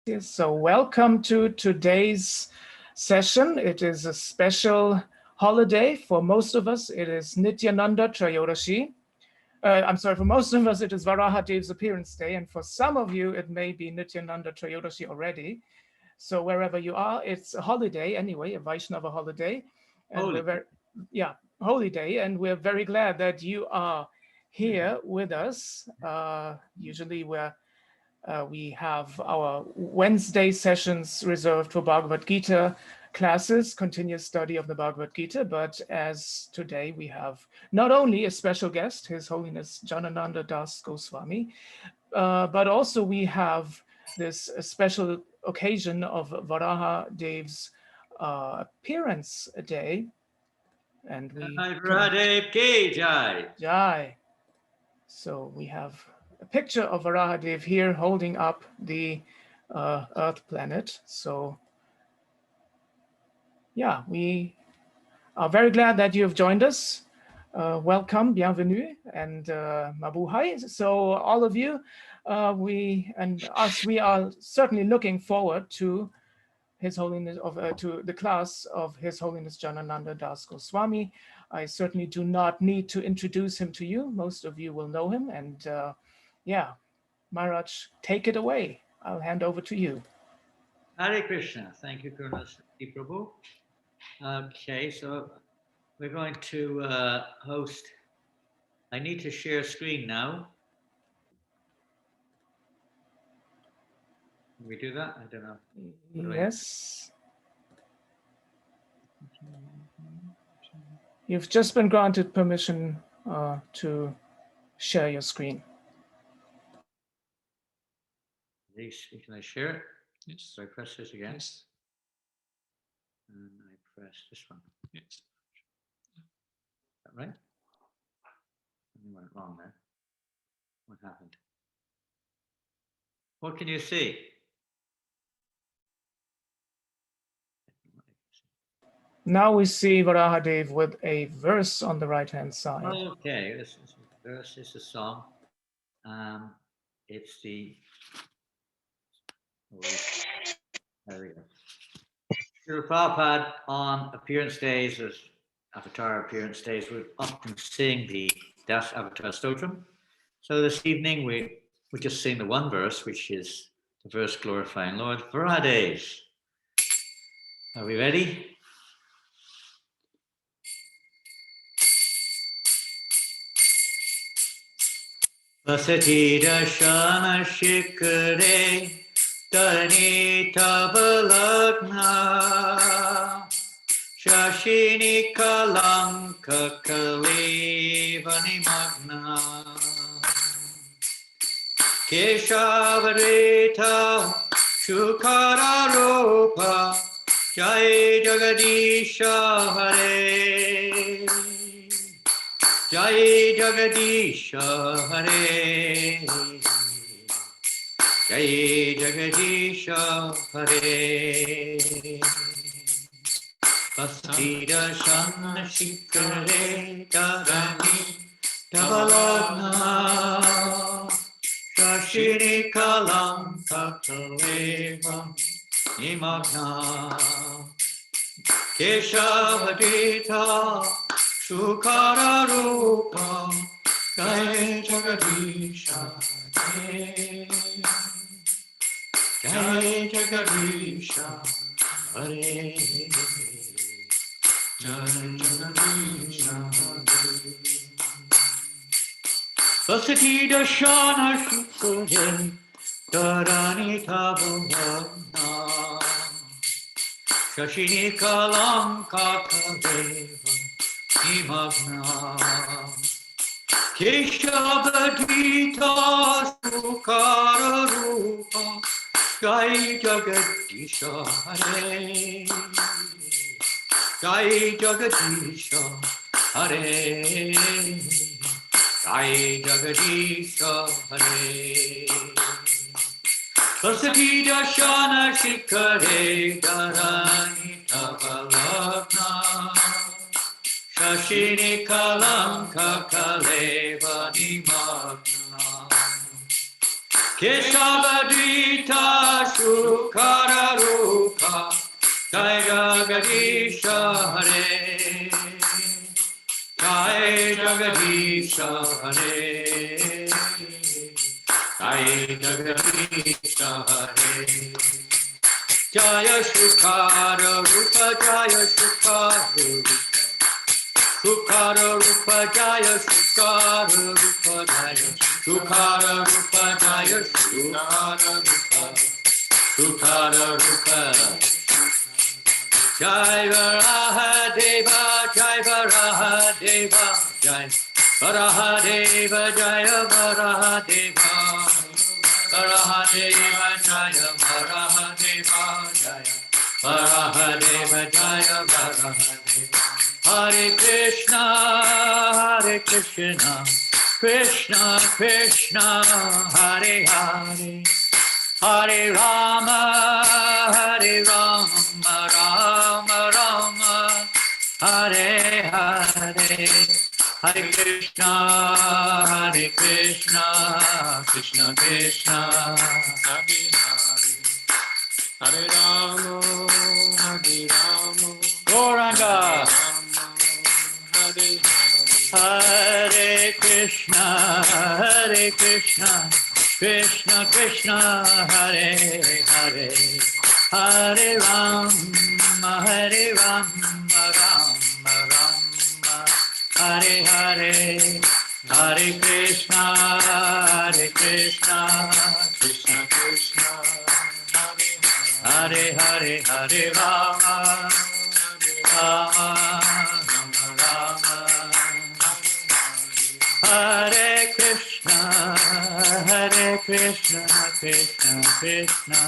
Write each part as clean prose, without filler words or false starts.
Yes, so welcome to today's session. It is a special holiday for most of us. It is Nityananda Trayodasi. I'm sorry, for most of us, it is Varahadev's appearance day. And for some of you, it may be Nityananda Trayodasi already. So wherever you are, it's a holiday anyway, a Vaishnava holiday. And Holy. we're very, holy day. And we're very glad that you are here with us. Usually we have our Wednesday sessions reserved for Bhagavad Gita classes, continuous study of the Bhagavad Gita. But as today we have not only a special guest, His Holiness Janananda dasa Goswami, but also we have this special occasion of Varahadev's appearance day. And we Varahadeva ki jai. Jai. So we have a picture of Varahadev here holding up the Earth planet. So yeah, we are very glad that you have joined us. Welcome, bienvenue, and mabuhay. So all of you, we are certainly looking forward to His Holiness to the class of His Holiness Janananda dasa Goswami. I certainly do not need to introduce him to you. Most of you will know him. And yeah, Maharaj, take it away. I'll hand over to you. Hare Krishna. Thank you, Karunasati Prabhu. Okay, so we're going to host. I need to share screen now. Can we do that? I don't know. Yes. You've just been granted permission to share your screen. Can I share it? Yes. So I press this again. Yes. And I press this one. Yes. Is that right? Something went wrong there. What happened? What can you see? Now we see Varahadev with a verse on the right-hand side. Okay, this is a verse, this is a song. It's the. There we go. Srila Prabhupada on appearance days, as avatar appearance days, would often sing the Das Avatar Stotram. So this evening we just sing the one verse, which is the verse glorifying Lord Varahadev. Are we ready? Vasati Dashana Shikare Dani Tabalagna Shashini Kalanka Kalevani Magna Keshavareta Shukara Rupa Jai Jagadisha Hare Jai Jagadisha Hare Jai Jagadisha Hare Vasira Shanna Shikare Dharani Dhavalagna Shashini Kalam Takaleva Nimagna Keshavadita Shukara Rupa Jai Jagadisha Hare Jai Jagadisha Hare Jai Jagadisha Hare Vasati Dashana Shukare Dharani Tavalagna Shashini Kalanka Kaleva Nimagna Keshavadita Shukara Rupa Jai Jagadisha Hare Jai Jagadisha Hare Jai Jagadisha Hare Vasati Dashana Shikare Dharani Tavalagna Shashini Kalanka Kaleva Nimagna Kesavadita Shukara Rupa Jai Jagadisha Hare Jai Jagadisha Hare Jai Jagadisha Hare Jaya Shukara Rupa Jaya Shukara Rupa Shukara Rupa Jaya Shukara Rupa Jaya Shukara Rupa Jaya Shukara Rupa Shukara Rupa Jai Varahadeva Jai Varahadeva Jai Varahadeva Jaya Varahadeva Varahadeva Jaya Varahadeva Jaya Varahadeva Jaya Varahadeva Hare Krishna Krishna Krishna Hare Hare Hare Rama Rama Rama Hare Hare Hare Krishna Krishna Krishna Hare Hare Hare Rama Gauranga Hare Krishna Krishna Krishna Hare Hare Hare Rama Rama Rama Hare Hare Hare Krishna Krishna Krishna Hare Hare Hare Rama Rama Hare Krishna Krishna Krishna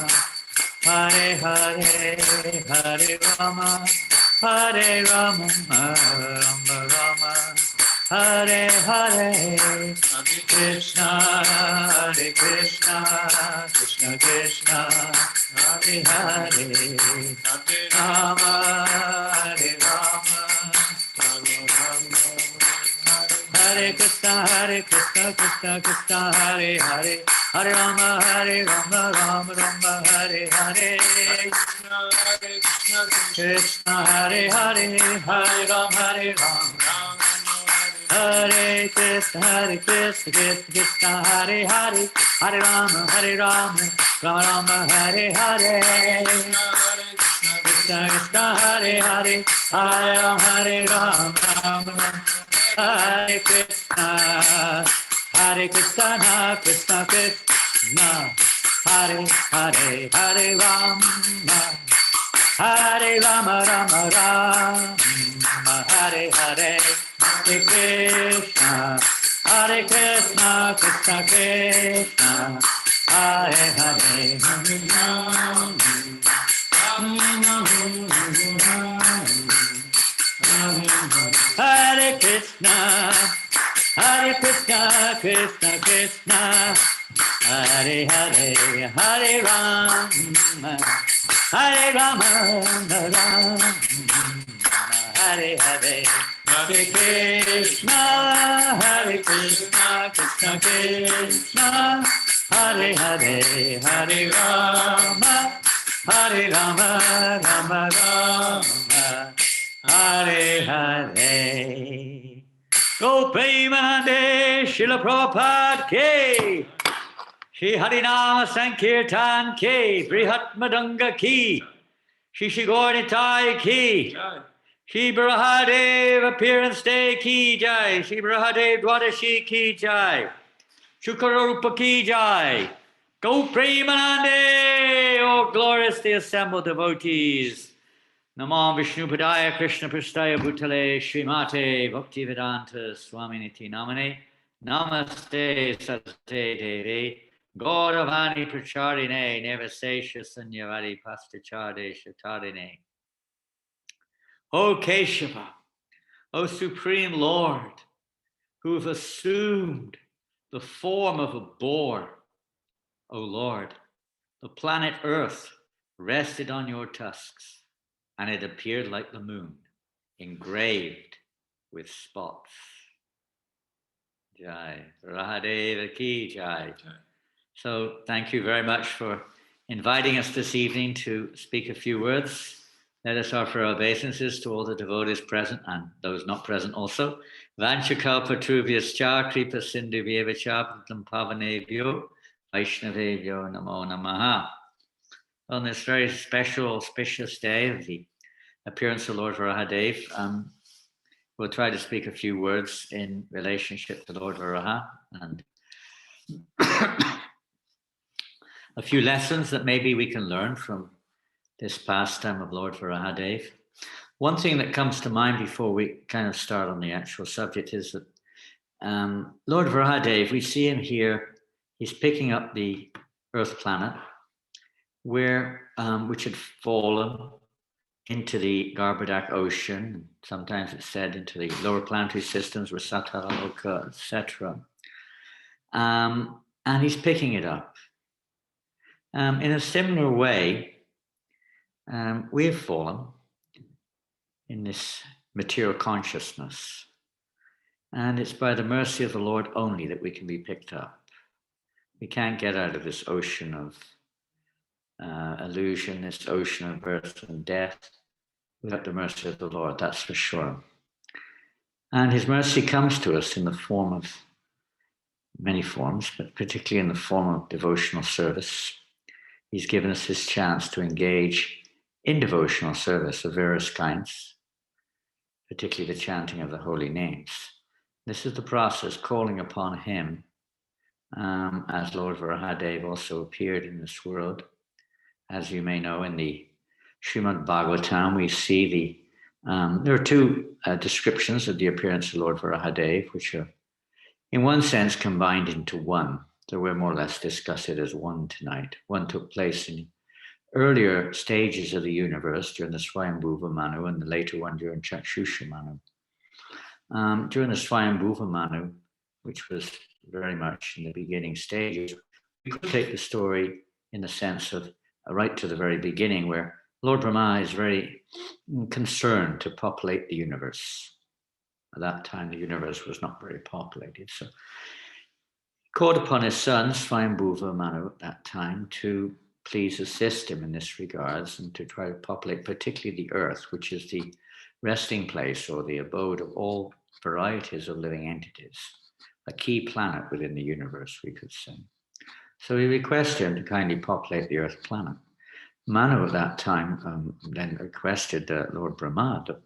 Hare Hare Hare Rama Rama Rama Hare Hare Krishna Krishna Krishna Hare Hare Rama Rama Hare Krishna Krishna Krishna Hare Hare Hare Rama Rama Hare Hare Krishna Hare Hare Hare Rama Hare Krishna Krishna Hare Hare Hare Rama Rama Hare Hare Krishna Krishna Hare Hare Hare Rama Hare Krishna Krishna Krishna Hare Rama Rama Hare Hare Krishna Krishna Krishna Hare Hare Hare Krishna Krishna Krishna Hare Hare Hare Rama Rama Hare Hare Hare Krishna Krishna Krishna Hare Hare Hare Rama Rama Hare Hare Go Premanande Srila Prabhupada Ke Shri Harinama Sankirtan Ke Brihat Madanga Ki Shri Shigornitai Ki Shri Varahadeva Appearance Day Ki Jai Shri Varahadeva Dwadashi Ki Jai Shukarupa Ki Jai Go Premanande Oh gloriously assembled devotees Namo Vishnu Padaya Krishna Prasthaya Bhutale Srimate Bhaktivedanta Swaminiti Namane Namaste Sate Deve Gauravani Pracharine Nevasesha Sanyavadi Pastachade Shatarine O Keshava, O Supreme Lord, who have assumed the form of a boar, O Lord, the planet Earth rested on your tusks. And it appeared like the moon, engraved with spots. Jai. Varahadeva ki jai. So thank you very much for inviting us this evening to speak a few words. Let us offer our obeisances to all the devotees present and those not present also. Vanchakalpa Trubhyascha Kripa Sindhuvyeva Chapatam Pavanebhyo Vaishnavebhyo Namo Namaha. On this very special, auspicious day of the appearance of Lord Varahadeva, we'll try to speak a few words in relationship to Lord Varaha and a few lessons that maybe we can learn from this pastime of Lord Varahadeva. One thing that comes to mind before we kind of start on the actual subject is that Lord Varahadeva, we see him here, he's picking up the Earth planet, which had fallen into the Garbhodak ocean. Sometimes it's said into the lower planetary systems, Rasataloka, etc. And he's picking it up. In a similar way, we have fallen in this material consciousness. And it's by the mercy of the Lord only that we can be picked up. We can't get out of this ocean of illusion, this ocean of birth and death, without the mercy of the Lord, that's for sure. And his mercy comes to us in the form of many forms, but particularly in the form of devotional service. He's given us his chance to engage in devotional service of various kinds, particularly the chanting of the holy names. This is the process calling upon him, as Lord Varahadeva also appeared in this world. As you may know, in the Srimad Bhagavatam, we see there are two descriptions of the appearance of Lord Varahadeva, which are in one sense combined into one. So we'll more or less discuss it as one tonight. One took place in earlier stages of the universe during the Swayambhuva Manu, and the later one during Chakshusha Manu. During the Swayambhuva Manu, which was very much in the beginning stages, we could take the story in the sense of right to the very beginning, where Lord Brahma is very concerned to populate the universe. At that time, the universe was not very populated. So he called upon his son, Swayambhuva Manu, at that time to please assist him in this regards and to try to populate particularly the earth, which is the resting place or the abode of all varieties of living entities, a key planet within the universe, we could say. So he requested him to kindly populate the earth planet. Manu at that time then requested Lord Brahma that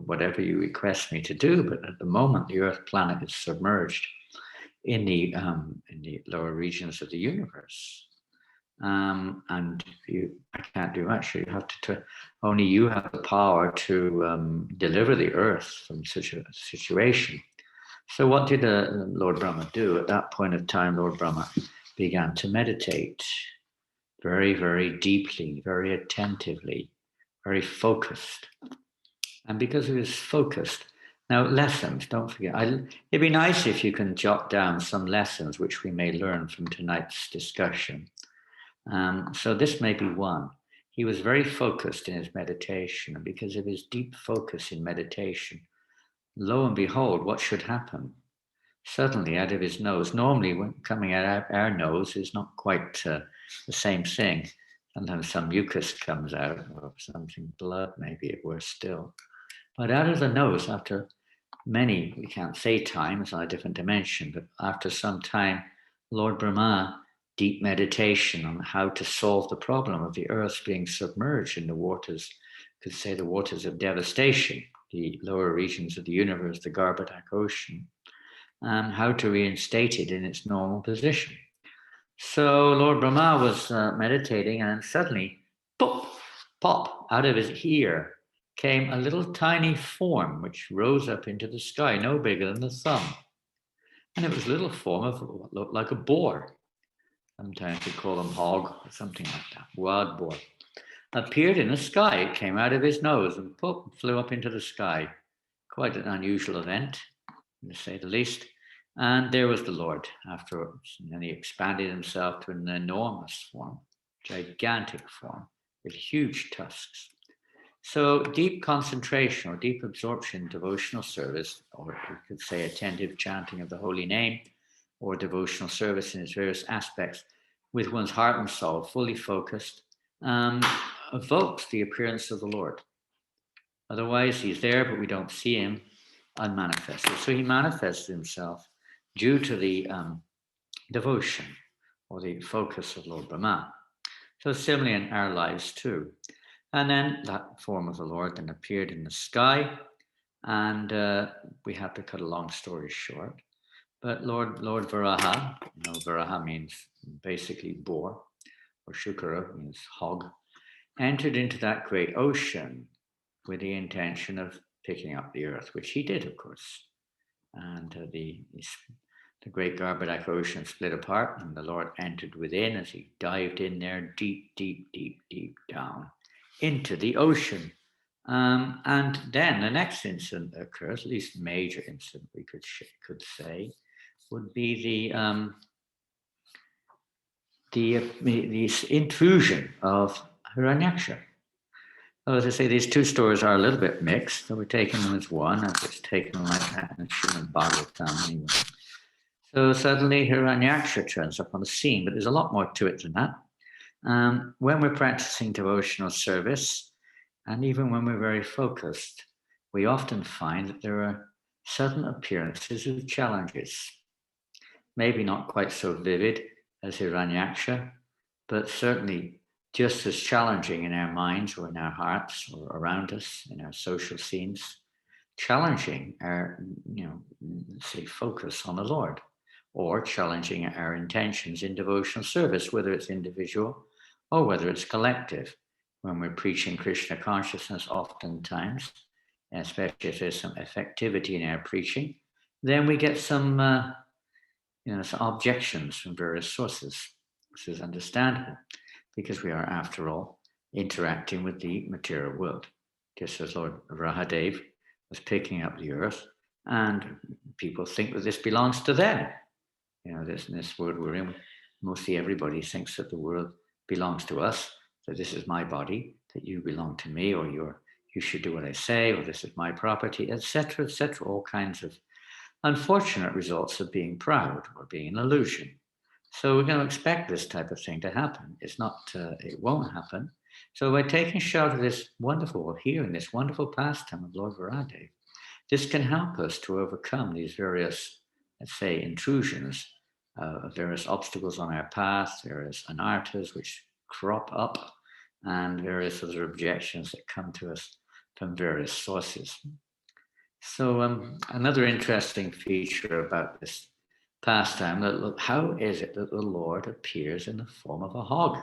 whatever you request me to do, but at the moment the earth planet is submerged in the lower regions of the universe. And I can't do much. You have to only you have the power to deliver the earth from such a situation. So what did Lord Brahma do? At that point of time, Lord Brahma began to meditate very, very deeply, very attentively, very focused. And because he was focused, now lessons, don't forget. It'd be nice if you can jot down some lessons which we may learn from tonight's discussion. So this may be one. He was very focused in his meditation, and because of his deep focus in meditation, lo and behold, what should happen? Suddenly out of his nose, normally when coming out our nose is not quite the same thing. Sometimes some mucus comes out or something, blood maybe, it were still. But out of the nose, after many, we can't say time, it's on a different dimension, but after some time, Lord Brahma, deep meditation on how to solve the problem of the earth being submerged in the waters, could say the waters of devastation, the lower regions of the universe, the Garbhodak ocean, how to reinstate it in its normal position. So Lord Brahma was meditating, and suddenly, pop, out of his ear came a little tiny form which rose up into the sky, no bigger than the thumb. And it was a little form of what looked like a boar. Sometimes we call them hog or something like that, wild boar. Appeared in the sky. It came out of his nose and flew up into the sky. Quite an unusual event, to say the least. And there was the Lord afterwards. And then he expanded himself to an enormous form, gigantic form, with huge tusks. So deep concentration or deep absorption, devotional service, or we could say attentive chanting of the holy name, or devotional service in its various aspects, with one's heart and soul fully focused, evokes the appearance of the Lord. Otherwise, he's there, but we don't see him unmanifested. So he manifests himself due to the devotion or the focus of Lord Brahma. So similarly in our lives too. And then that form of the Lord then appeared in the sky, and we have to cut a long story short. But Lord Varaha, Varaha means basically boar, or Shukara means hog, entered into that great ocean with the intention of picking up the earth, which he did, of course. And the great Garbadak ocean split apart, and the Lord entered within as he dived in there deep, deep, deep, deep down into the ocean. And then the next incident that occurs, at least major incident we could say, would be the intrusion of Haranyaksha. So as I say, these two stories are a little bit mixed, so we're taking them as one. I've just taken them like that in the Srimad Bhagavatam anyway. So suddenly Haranyaksha turns up on the scene, but there's a lot more to it than that. When we're practicing devotional service, and even when we're very focused, we often find that there are sudden appearances of challenges. Maybe not quite so vivid as Haranyaksha, but certainly just as challenging in our minds or in our hearts or around us in our social scenes, challenging our, say, focus on the Lord, or challenging our intentions in devotional service, whether it's individual or whether it's collective. When we're preaching Krishna consciousness, oftentimes, especially if there's some effectivity in our preaching, then we get some objections from various sources. This is understandable because we are, after all, interacting with the material world. Just as Lord Varahadeva was picking up the earth, and people think that this belongs to them. This world we're in, mostly everybody thinks that the world belongs to us, that this is my body, that you belong to me, or you should do what I say, or this is my property, etc., etc., all kinds of unfortunate results of being proud or being an illusion. So we're going to expect this type of thing to happen. It's not, it won't happen. So by taking shelter of this wonderful, here in this wonderful pastime of Lord Varahadeva, this can help us to overcome these various, let's say, intrusions, various obstacles on our path, various anarthas which crop up, and various other objections that come to us from various sources. So another interesting feature about this pastime, how is it that the Lord appears in the form of a hog?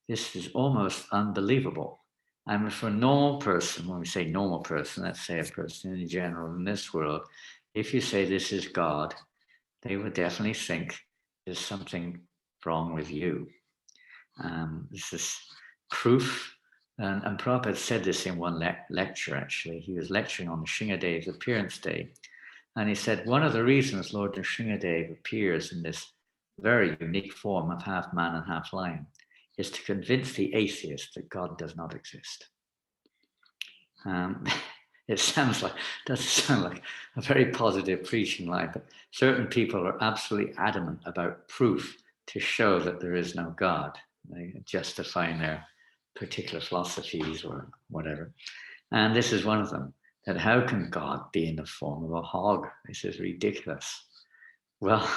This is almost unbelievable. And for a normal person, when we say normal person, let's say a person in general in this world, if you say this is God, they would definitely think there's something wrong with you. This is proof. And Prabhupada said this in one lecture, actually. He was lecturing on Nrsingadev's appearance day. And he said, one of the reasons Lord Nrsingadev appears in this very unique form of half man and half lion is to convince the atheist that God does not exist. It doesn't sound like a very positive preaching line, but certain people are absolutely adamant about proof to show that there is no God. They justifying their particular philosophies or whatever. And this is one of them, that how can God be in the form of a hog? This is ridiculous. Well,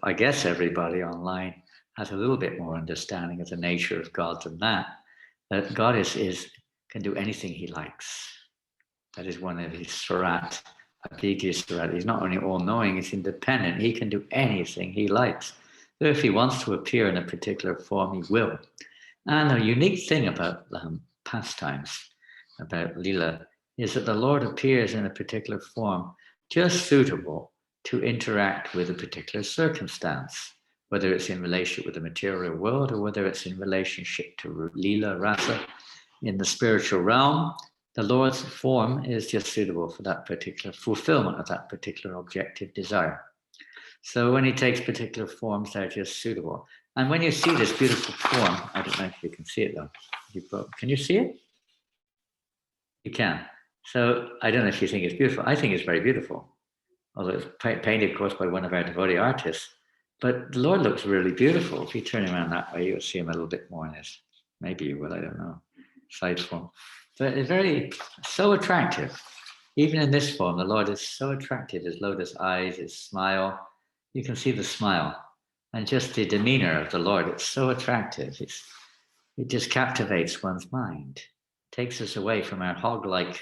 I guess everybody online has a little bit more understanding of the nature of God than that God can do anything he likes. That is one of his surat, a big surat. He's not only all-knowing, he's independent. He can do anything he likes. So if he wants to appear in a particular form, he will. And a unique thing about pastimes, about Lila, is that the Lord appears in a particular form just suitable to interact with a particular circumstance, whether it's in relationship with the material world or whether it's in relationship to Lila, Rasa, in the spiritual realm. The Lord's form is just suitable for that particular fulfillment of that particular objective desire. So when he takes particular forms, they're just suitable. And when you see this beautiful form, I don't know if you can see it though. Can you see it? You can. So I don't know if you think it's beautiful. I think it's very beautiful. Although it's painted, of course, by one of our devotee artists. But the Lord looks really beautiful. If you turn him around that way, you'll see him a little bit more in his, maybe you will, I don't know, side form. But it's so attractive. Even in this form, the Lord is so attractive. His lotus eyes, his smile. You can see the smile. And just the demeanor of the Lord, it's so attractive. It just captivates one's mind. Takes us away from our hog-like,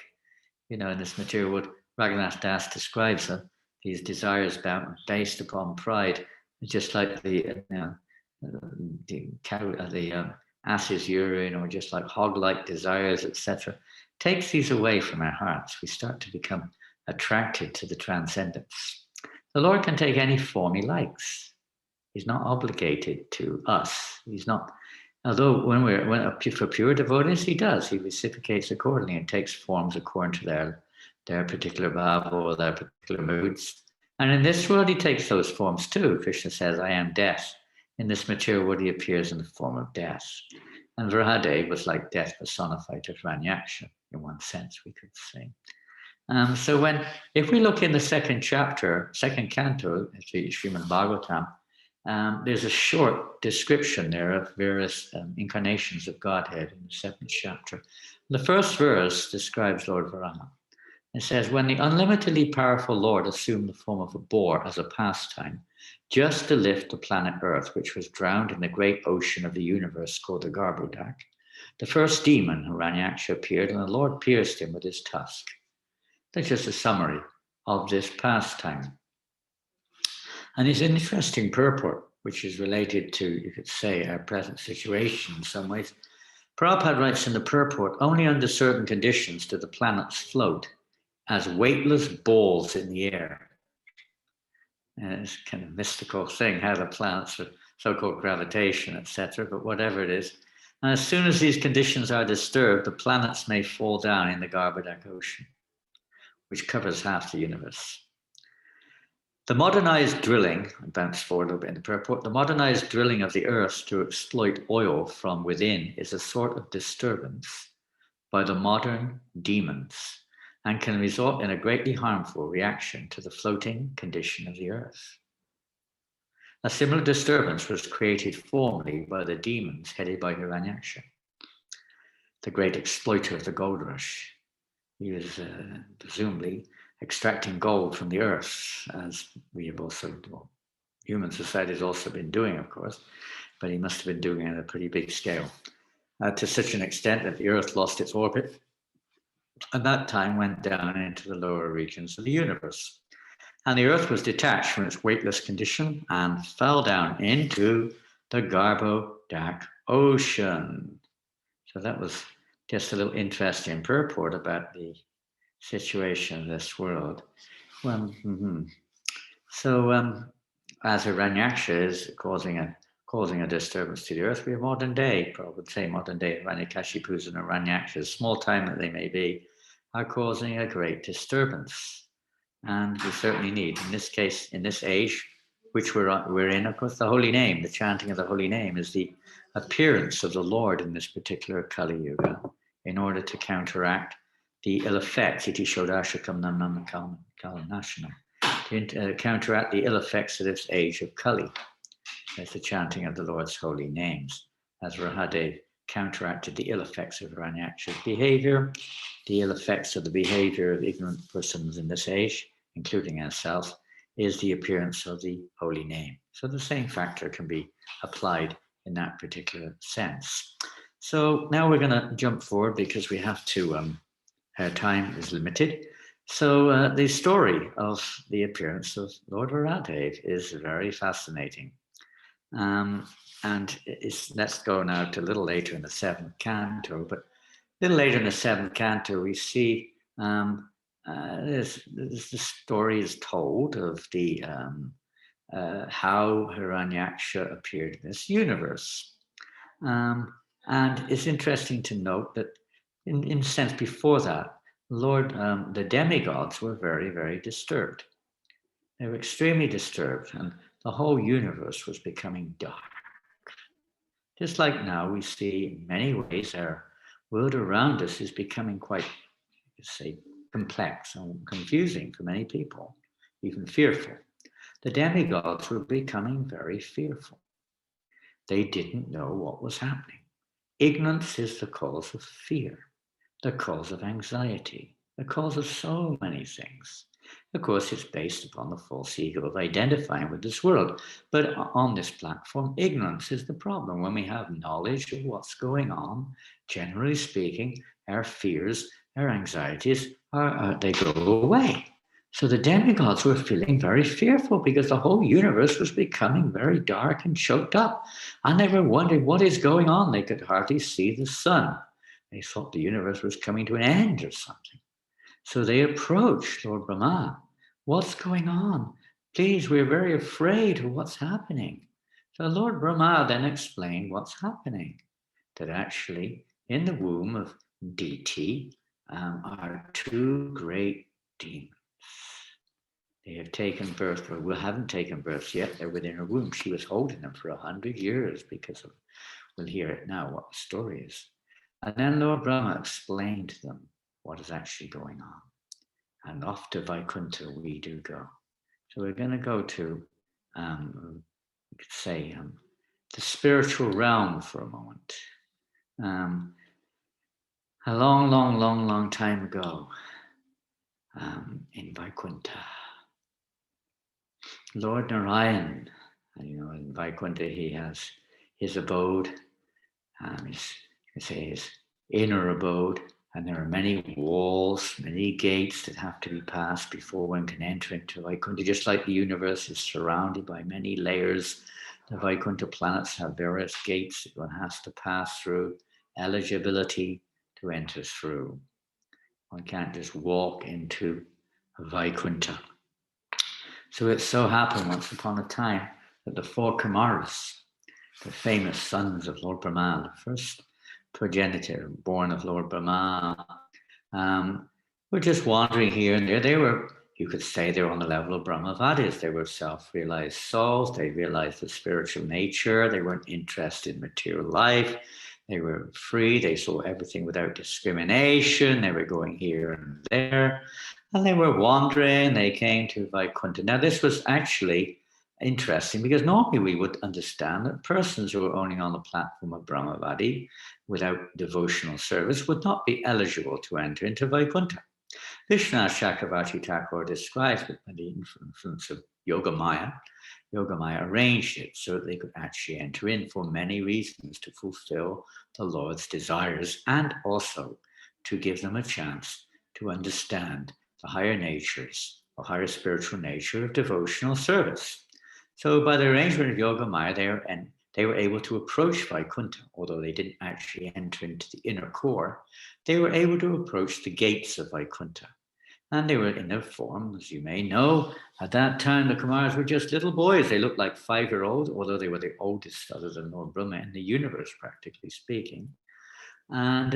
in this material world. Raghunath Das describes them, these desires based upon pride, just like the ass's urine, or just like hog-like desires, etc. Takes these away from our hearts. We start to become attracted to the transcendence. The Lord can take any form he likes. He's not obligated to us. He's not, although for pure devotees, he does. He reciprocates accordingly and takes forms according to their particular bhava or their particular moods. And in this world, he takes those forms too. Krishna says, I am death. In this material world, he appears in the form of death. And Varahadeva was like death personified to Haranyaksha, in one sense, we could say. So if we look in the second canto, the Srimad Bhagavatam, there's a short description there of various incarnations of Godhead in the second chapter. The first verse describes Lord Varaha. It says, when the unlimitedly powerful Lord assumed the form of a boar as a pastime, just to lift the planet Earth, which was drowned in the great ocean of the universe called the Garbhodak, the first demon, Haranyaksha, appeared, and the Lord pierced him with his tusk. That's just a summary of this pastime. And it's an interesting purport, which is related to, you could say, our present situation in some ways. Prabhupada writes in the purport, only under certain conditions do the planets float as weightless balls in the air. And it's kind of mystical thing, how the planets are so-called gravitation, etc. But whatever it is. And as soon as these conditions are disturbed, the planets may fall down in the Garbhodak ocean, which covers half the universe. The modernized drilling, I bounce forward a little bit in the purport, the modernized drilling of the earth to exploit oil from within is a sort of disturbance by the modern demons and can result in a greatly harmful reaction to the floating condition of the earth. A similar disturbance was created formerly by the demons headed by Haranyaksha, the great exploiter of the gold rush. He was presumably extracting gold from the earth, as we have also, human society has also been doing, of course, but he must have been doing it at a pretty big scale, to such an extent that the earth lost its orbit, and that time went down into the lower regions of the universe. And the earth was detached from its weightless condition and fell down into the Garbhodak ocean. So that was just a little interesting purport about the situation of this world. Well, So as Haranyaksha is causing a disturbance to the earth, we have modern day, probably would say modern day Hiranyakashipus and Haranyakshas, small time that they may be, are causing a great disturbance. And we certainly need, in this case, in this age, which we're in, of course, the holy name, the chanting of the holy name is the appearance of the Lord in this particular Kali Yuga in order to counteract the ill effects, iti shodashakam nam kalanashanam, to counteract the ill effects of this age of Kali. That's the chanting of the Lord's holy names, as Varahadeva counteracted the ill effects of Haranyaksha's behavior, the ill effects of the behavior of ignorant persons in this age, including ourselves, is the appearance of the holy name. So the same factor can be applied in that particular sense. So now we're going to jump forward because we have to, our time is limited. So the story of the appearance of Lord Varahadeva is very fascinating. And let's go now to a little later in the seventh canto, but a little later in the seventh canto, we see the story is told of the how Haranyaksha appeared in this universe. And it's interesting to note that in a sense before that, the demigods were very, very disturbed. They were extremely disturbed, and the whole universe was becoming dark. Just like now, we see in many ways our world around us is becoming quite, say, complex and confusing for many people, even fearful. the demigods were becoming very fearful. They didn't know what was happening. Ignorance is the cause of fear, the cause of anxiety, the cause of so many things. Of course, it's based upon the false ego of identifying with this world. But on this platform, ignorance is the problem. When we have knowledge of what's going on, generally speaking, our fears, our anxieties, they go away. So the demigods were feeling very fearful because the whole universe was becoming very dark and choked up. And they were wondering what is going on. They could hardly see the sun. They thought the universe was coming to an end or something. So they approached Lord Brahma. What's going on? Please, we're very afraid of what's happening. So Lord Brahma then explained what's happening. That actually in the womb of Diti are two great demons. They have taken birth, or haven't taken birth yet. They're within her womb. She was holding them for 100 years because of, we'll hear it now, what the story is. And then Lord Brahma explained to them what is actually going on. And off to Vaikuntha we do go. So we're going to go to, you could say, the spiritual realm for a moment. A long time ago, in Vaikuntha, Lord Narayan, in Vaikuntha he has his abode, his inner abode, and there are many walls, many gates that have to be passed before one can enter into Vaikuntha. Just like the universe is surrounded by many layers, the Vaikuntha planets have various gates that one has to pass through, eligibility to enter through. One can't just walk into Vaikuntha. So it so happened once upon a time that the four Kumaras, the famous sons of Lord Brahma, the first progenitor born of Lord Brahma, were just wandering here and there. They were, you could say, they were on the level of Brahmavadis. They were self-realized souls. They realized the spiritual nature. They weren't interested in material life. They were free. They saw everything without discrimination. They were going here and there. And they were wandering. They came to Vaikuntha. Now, this was actually interesting because normally we would understand that persons who are only on the platform of Brahmavadi without devotional service would not be eligible to enter into Vaikuntha. Vishwanath Chakravarti Thakur describes that by the influence of Yogamaya arranged it so that they could actually enter in for many reasons to fulfill the Lord's desires and also to give them a chance to understand the higher natures, or higher spiritual nature of devotional service. So by the arrangement of Yogamaya, they were able to approach Vaikuntha, although they didn't actually enter into the inner core. They were able to approach the gates of Vaikuntha. And they were in their form, as you may know. At that time, the Kumaras were just little boys. They looked like 5-year-olds, although they were the oldest other than Lord Brahma in the universe, practically speaking. And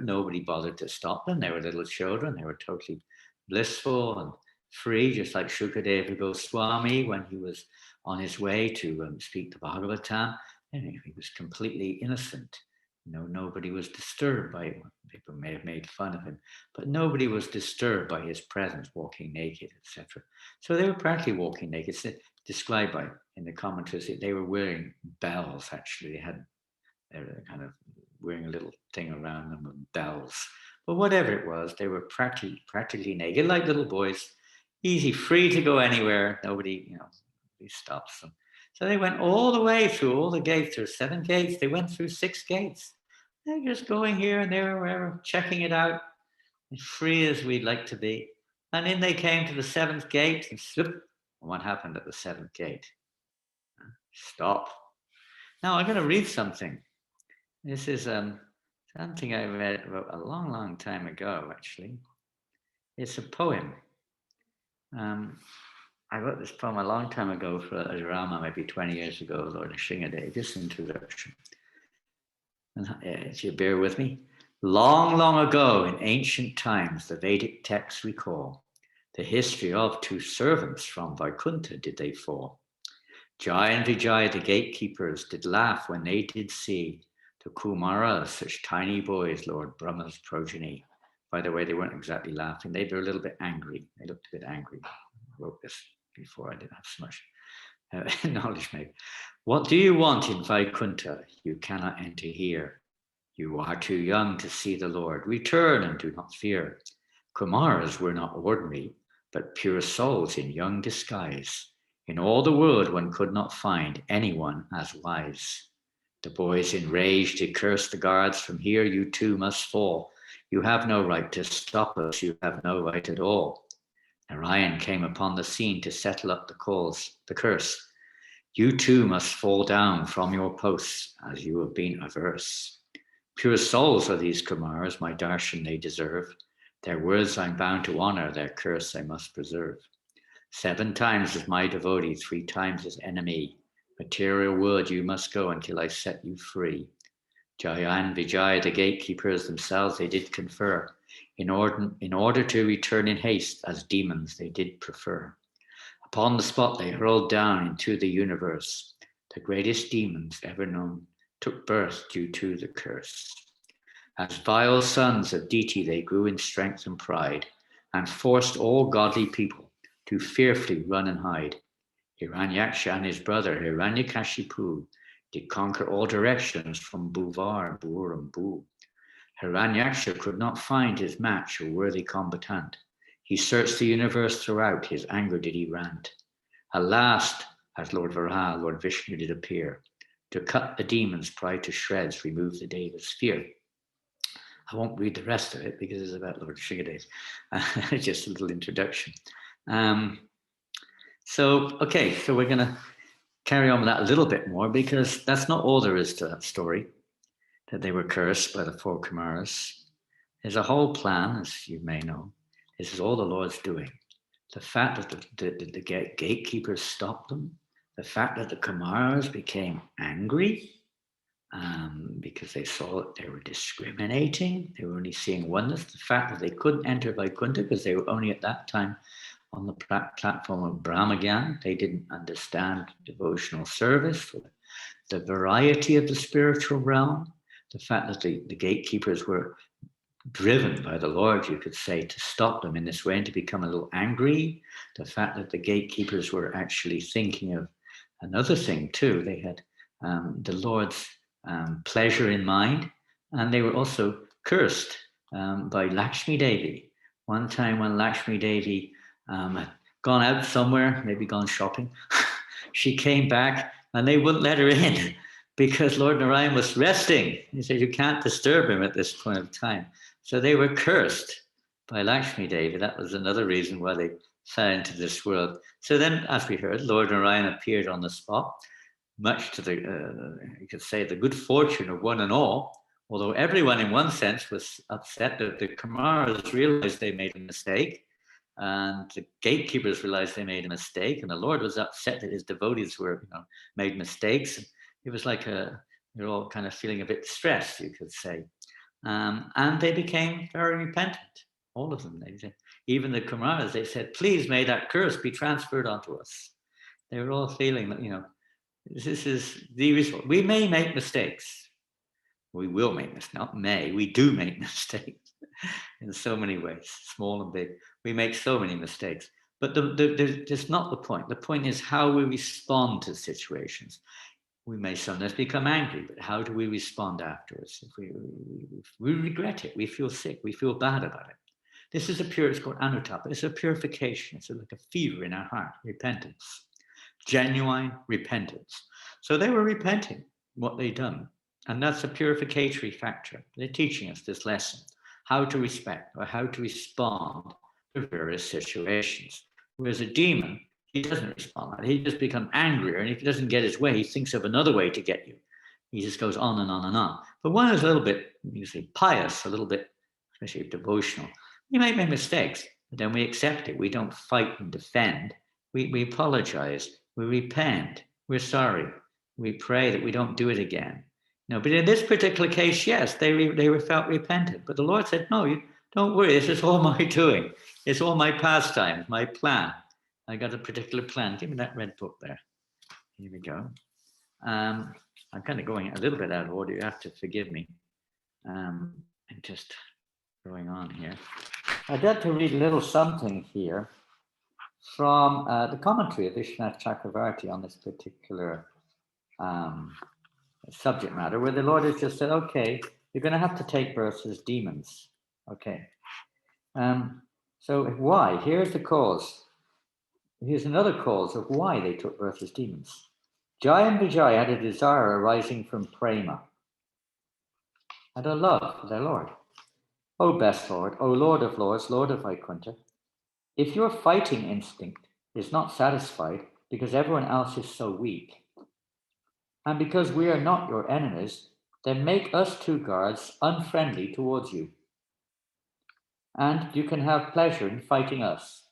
nobody bothered to stop them. They were little children. They were totally blissful and free, just like Varahadeva-lila when he was on his way to speak the Bhagavatam. And he was completely innocent. Nobody was disturbed by him. People may have made fun of him, but nobody was disturbed by his presence, walking naked, etc. So they were practically walking naked. It's described in the commentaries that they were wearing bells. Actually, they were kind of wearing a little thing around them with bells. But whatever it was, they were practically naked, like little boys, easy, free to go anywhere. Nobody stops them. So they went all the way through all the gates. There were 7 gates. They went through 6 gates. They're just going here and there, wherever, checking it out, as free as we'd like to be. And then they came to the 7th gate and slip. And what happened at the 7th gate? Stop. Now I'm going to read something. This is something I read a long time ago, actually. It's a poem. I wrote this poem a long time ago for a drama, maybe 20 years ago, Lord Shingadev, just introduction. And if you bear with me. Long ago, in ancient times, the Vedic texts recall the history of 2 servants from Vaikuntha did they fall. Jai and Vijay, the gatekeepers, did laugh when they did see the Kumaras, such tiny boys, Lord Brahma's progeny. By the way, they weren't exactly laughing. They were a little bit angry. They looked a bit angry. I wrote this before I didn't have so much knowledge maybe. What do you want in Vaikuntha? You cannot enter here. You are too young to see the Lord. Return and do not fear. Kumaras were not ordinary, but pure souls in young disguise. In all the world one could not find anyone as wise. The boys enraged to curse the guards. From here you too must fall. You have no right to stop us. You have no right at all. Narayan came upon the scene to settle up the curse. You too must fall down from your posts, as you have been averse. Pure souls are these Kumaras, my darshan they deserve. Their words I'm bound to honor, their curse I must preserve. 7 times as my devotee, 3 times as enemy. Material world you must go until I set you free. Jaya and Vijaya, the gatekeepers themselves, they did confer. In order to return in haste, as demons they did prefer. Upon the spot they hurled down into the universe. The greatest demons ever known took birth due to the curse. As vile sons of Diti they grew in strength and pride, and forced all godly people to fearfully run and hide. Haranyaksha and his brother Hiranyakashipu did conquer all directions from Buvar, Bur and Bu. Haranyaksha could not find his match or worthy combatant. He searched the universe throughout, his anger did he rant. At last, as Lord Varaha, Lord Vishnu did appear, to cut the demon's pride to shreds, remove the Deva's fear. I won't read the rest of it because it's about Lord Shingadev. Just a little introduction. So we're going to carry on with that a little bit more because that's not all there is to that story, that they were cursed by the 4 Kumaras. There's a whole plan, as you may know. This is all the Lord's doing. The fact that the gatekeepers stopped them, the fact that the Kumaras became angry because they saw that they were discriminating, they were only seeing oneness, the fact that they couldn't enter Vaikuntha because they were only at that time on the platform of Brahmagyan, they didn't understand devotional service, the variety of the spiritual realm, the fact that the gatekeepers were driven by the Lord, you could say, to stop them in this way and to become a little angry. The fact that the gatekeepers were actually thinking of another thing too. They had the Lord's pleasure in mind, and they were also cursed by Lakshmi Devi. One time when Lakshmi Devi had gone out somewhere, maybe gone shopping, she came back and they wouldn't let her in because Lord Narayan was resting. He said, you can't disturb him at this point of time. So they were cursed by Lakshmi Devi. That was another reason why they fell into this world. So then, as we heard, Lord Narayan appeared on the spot, much to the, you could say, the good fortune of one and all, although everyone in one sense was upset that the Kumaras realized they made a mistake, and the gatekeepers realized they made a mistake, and the Lord was upset that his devotees were, made mistakes. It was like they're all kind of feeling a bit stressed, you could say. And they became very repentant, all of them. Even the Kumaras, they said, please may that curse be transferred onto us. They were all feeling that, this is the result. We may make mistakes. We will make mistakes, not may. We do make mistakes in so many ways, small and big. We make so many mistakes. But that's not the point. The point is how we respond to situations. We may sometimes become angry, but how do we respond afterwards? If we regret it, we feel sick, we feel bad about it. This is it's called anutapa. It's a purification. It's like a fever in our heart, repentance, genuine repentance. So they were repenting what they'd done. And that's a purificatory factor. They're teaching us this lesson, how to respect or how to respond to various situations. Whereas a demon, he doesn't respond. He just becomes angrier, and if he doesn't get his way, he thinks of another way to get you. He just goes on and on and on. But one is a little bit, usually pious, a little bit, especially devotional. We might make mistakes, but then we accept it. We don't fight and defend. We apologize. We repent. We're sorry. We pray that we don't do it again. But in this particular case, yes, they felt repentant. But the Lord said, no, you don't worry. This is all my doing. It's all my pastime, my plan. I got a particular plan. Give me that red book there. Here we go. I'm kind of going a little bit out of order. You have to forgive me. I'm just going on here. I'd like to read a little something here from the commentary of Vishwanath Chakravarti on this particular subject matter, where the Lord has just said, okay, you're going to have to take birth as demons. Okay. So why? Here's the cause. Here's another cause of why they took birth as demons. Jai and Vijay had a desire arising from prema, and a love for their Lord. O best Lord, O Lord of Lords, Lord of Vaikuntha, if your fighting instinct is not satisfied because everyone else is so weak, and because we are not your enemies, then make us two guards unfriendly towards you, and you can have pleasure in fighting us.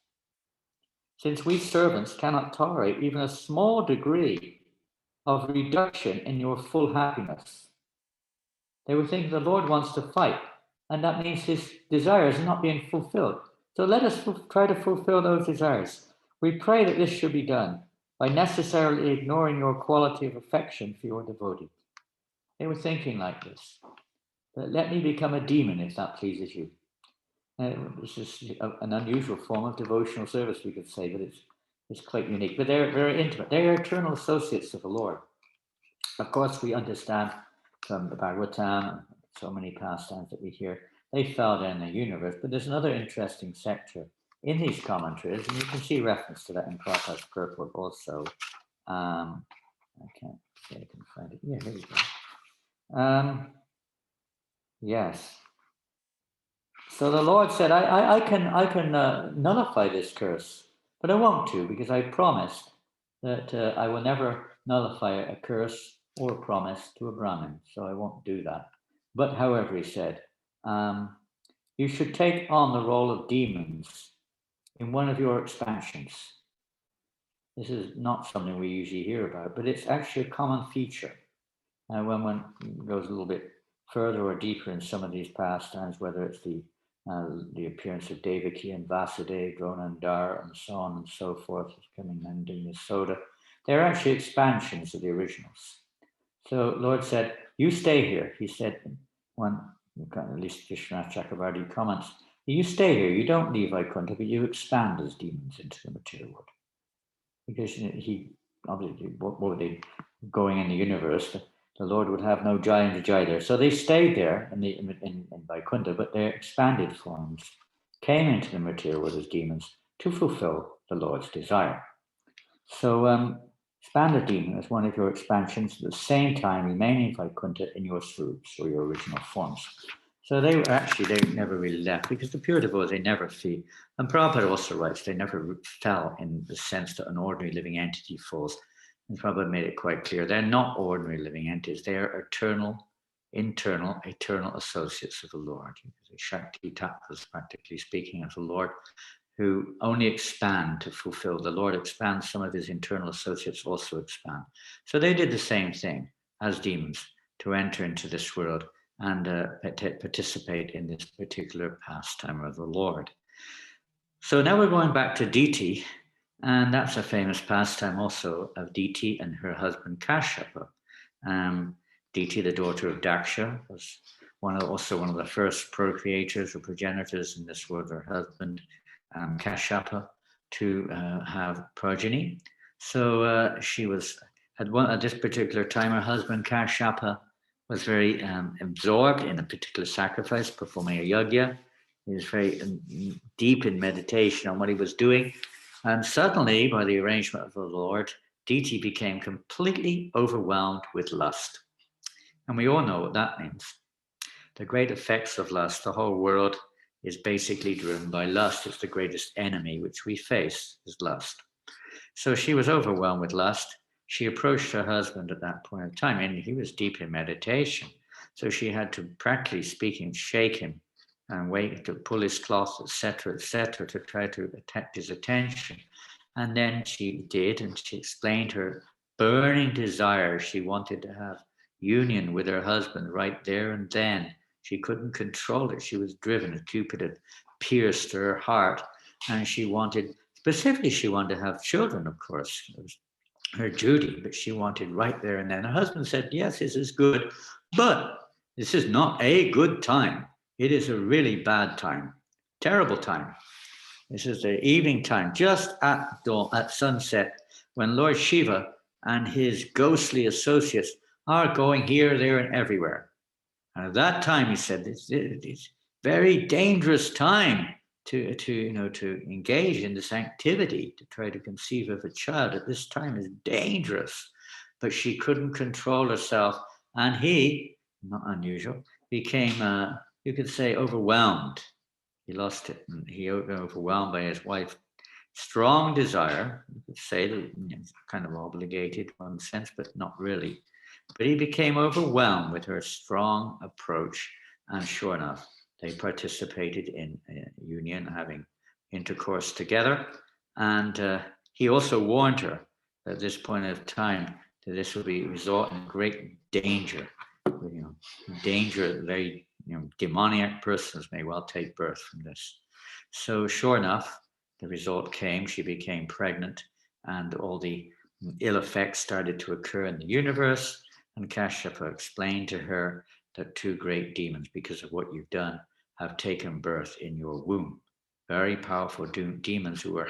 Since we servants cannot tolerate even a small degree of reduction in your full happiness. They were thinking the Lord wants to fight, and that means his desires are not being fulfilled. So let us try to fulfill those desires. We pray that this should be done by necessarily ignoring your quality of affection for your devotee. They were thinking like this. But let me become a demon if that pleases you. This is an unusual form of devotional service, we could say, but it's quite unique. But they're very intimate. They are eternal associates of the Lord. Of course, we understand from the Bhagavatam, so many pastimes that we hear, they fell down the universe. But there's another interesting sector in these commentaries, and you can see reference to that in Prabhupada's purport also. I can't say I can find it. Yeah, here we go. Yes. So the Lord said, I can nullify this curse, but I won't to, because I promised that I will never nullify a curse or a promise to a Brahmin, so I won't do that. But however, he said, you should take on the role of demons in one of your expansions. This is not something we usually hear about, but it's actually a common feature. When one goes a little bit further or deeper in some of these pastimes, whether it's the appearance of Devaki and Vasudeva, Drona and Dar, and so on and so forth, coming and doing the soda, they're actually expansions of the originals. So Lord said, you stay here. He said, at least Vishwanath Chakravarti comments, you stay here, you don't leave Vaikuntha, but you expand as demons into the material world. Because he obviously, what were they going in the universe? The Lord would have no Jai and Vijay there. So they stayed there in Vaikuntha, but their expanded forms came into the material world as demons to fulfill the Lord's desire. So expanded demon is one of your expansions, at the same time remaining Vaikuntha in your swarups or your original forms. So they never really left, because the pure devotees, they never flee. And Prabhupada also writes, they never fell in the sense that an ordinary living entity falls. And Prabhupada made it quite clear, they're not ordinary living entities, they are eternal associates of the Lord. The Shakti Tattvas, practically speaking, of the Lord, who only expand to fulfill. The Lord expands, some of his internal associates also expand. So they did the same thing as demons, to enter into this world and participate in this particular pastime of the Lord. So now we're going back to Diti, and that's a famous pastime also of Diti and her husband Kashyapa. Diti, the daughter of Daksha, was also one of the first procreators or progenitors in this world, her husband Kashyapa, to have progeny. So she at this particular time, her husband Kashyapa was very absorbed in a particular sacrifice, performing a yajna. He was very deep in meditation on what he was doing. And suddenly, by the arrangement of the Lord, Diti became completely overwhelmed with lust. And we all know what that means. The great effects of lust, the whole world is basically driven by lust. It's the greatest enemy which we face, is lust. So she was overwhelmed with lust. She approached her husband at that point of time, and he was deep in meditation. So she had to, practically speaking, shake him and wait to pull his cloth, etc., to try to attract his attention. And then she did, and she explained her burning desire. She wanted to have union with her husband right there and then. She couldn't control it. She was driven. Cupid had pierced her heart, and she wanted to have children, of course. It was her duty, but she wanted right there and then. Her husband said, yes, this is good, but this is not a good time. It is a really bad time, terrible time. This is the evening time, just at dawn, at sunset, when Lord Shiva and his ghostly associates are going here, there, and everywhere. And at that time, he said, it's very dangerous time to engage in this activity, to try to conceive of a child at this time is dangerous. But she couldn't control herself, and he, not unusual, became, you could say, overwhelmed. He lost it, and he was overwhelmed by his wife's strong desire. You could say that it's kind of obligated in one sense, but not really. But he became overwhelmed with her strong approach, and sure enough, they participated in union, having intercourse together. And he also warned her at this point of time that this would be result in great danger. Danger, very demoniac persons may well take birth from this. So sure enough, the result came. She became pregnant, and all the ill effects started to occur in the universe. And Kashyapa explained to her that two great demons, because of what you've done, have taken birth in your womb. Very powerful demons who were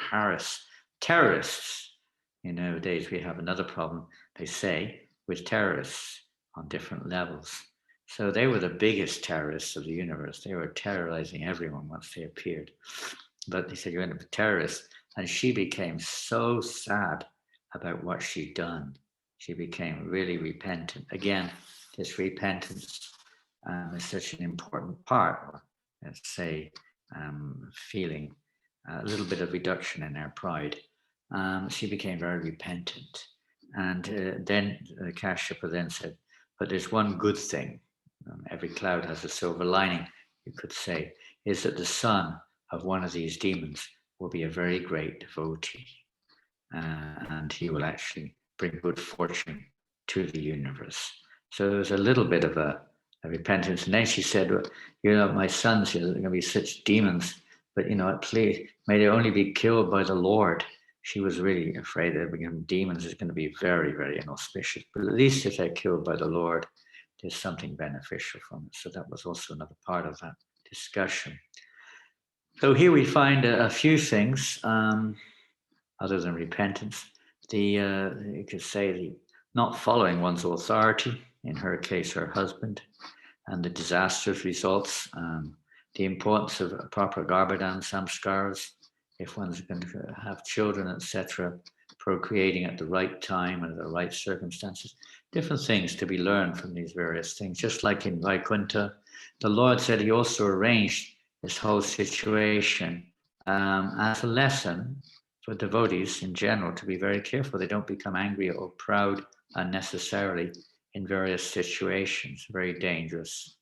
terrorists. Nowadays we have another problem, they say, with terrorists on different levels. So they were the biggest terrorists of the universe. They were terrorizing everyone once they appeared. But they said, you're a terrorist. And she became so sad about what she'd done. She became really repentant. Again, this repentance is such an important part, let's say, feeling a little bit of reduction in her pride. She became very repentant. And then Kashyapa then said, but there's one good thing. Every cloud has a silver lining, you could say, is that the son of one of these demons will be a very great devotee. And he will actually bring good fortune to the universe. So there was a little bit of a repentance. And then she said, well, my sons are going to be such demons, but, please, may they only be killed by the Lord. She was really afraid that becoming demons is going to be very, very inauspicious. But at least if they're killed by the Lord, there's something beneficial from it. So that was also another part of that discussion. So here we find a few things, other than repentance. You could say the not following one's authority, in her case, her husband, and the disastrous results, the importance of proper Garbhadan samskaras, if one's going to have children, etc., procreating at the right time and the right circumstances, different things to be learned from these various things. Just like in Vaikuntha, the Lord said he also arranged this whole situation as a lesson for devotees in general to be very careful they don't become angry or proud unnecessarily in various situations. Very dangerous,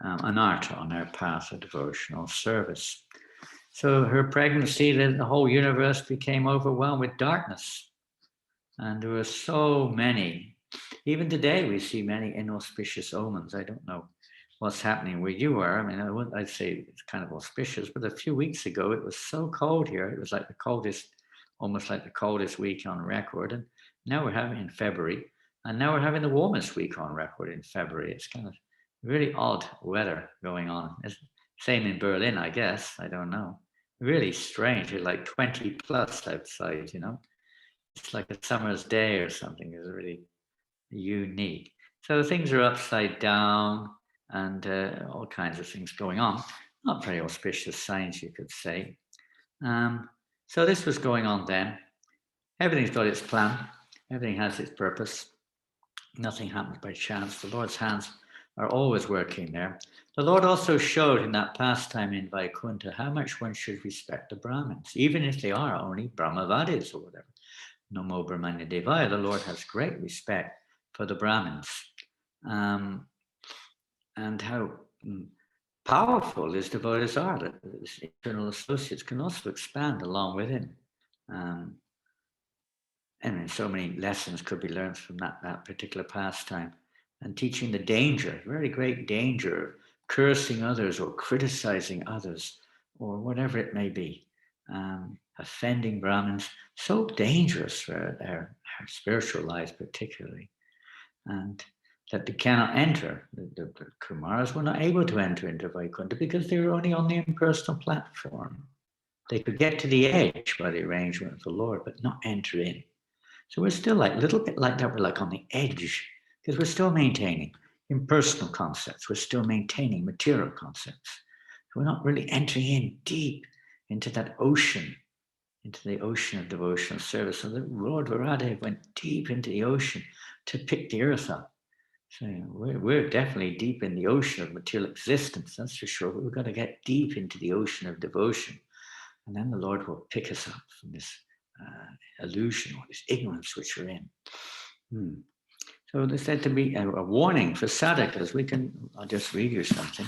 anartha on our path of devotional service. So her pregnancy, then the whole universe became overwhelmed with darkness. And there were so many. Even today we see many inauspicious omens. I don't know what's happening where you are. I mean, I'd say it's kind of auspicious, but a few weeks ago it was so cold here. It was like almost like the coldest week on record. And now we're having in February, and now we're having the warmest week on record in February. It's kind of really odd weather going on. It's same in Berlin, I guess. I don't know. Really strange. It's like 20 plus outside, It's like a summer's day or something. It's really unique. So things are upside down and all kinds of things going on. Not very auspicious signs, you could say. So this was going on then. Everything's got its plan. Everything has its purpose. Nothing happens by chance. The Lord's hands are always working there. The Lord also showed in that pastime in Vaikuntha how much one should respect the Brahmins, even if they are only Brahmavadis or whatever. Namo Brahmanya Devaya, the Lord has great respect for the Brahmins. And how powerful his devotees are, that his internal associates can also expand along with him. And so many lessons could be learned from that particular pastime. And teaching the danger, very great danger of cursing others or criticizing others or whatever it may be. Offending Brahmins, so dangerous for their spiritual lives particularly. And that they cannot enter. The Kumaras were not able to enter into Vaikuntha because they were only on the impersonal platform. They could get to the edge by the arrangement of the Lord, but not enter in. So we're still like a little bit like that. We're like on the edge because we're still maintaining impersonal concepts. We're still maintaining material concepts. So we're not really entering in deep into that ocean, into the ocean of devotional service. So the Lord Varahadeva went deep into the ocean to pick the earth up. So we're definitely deep in the ocean of material existence, that's for sure. But we've got to get deep into the ocean of devotion. And then the Lord will pick us up from this illusion or this ignorance which we're in. So there's said to be a warning for sadhakas. I'll just read you something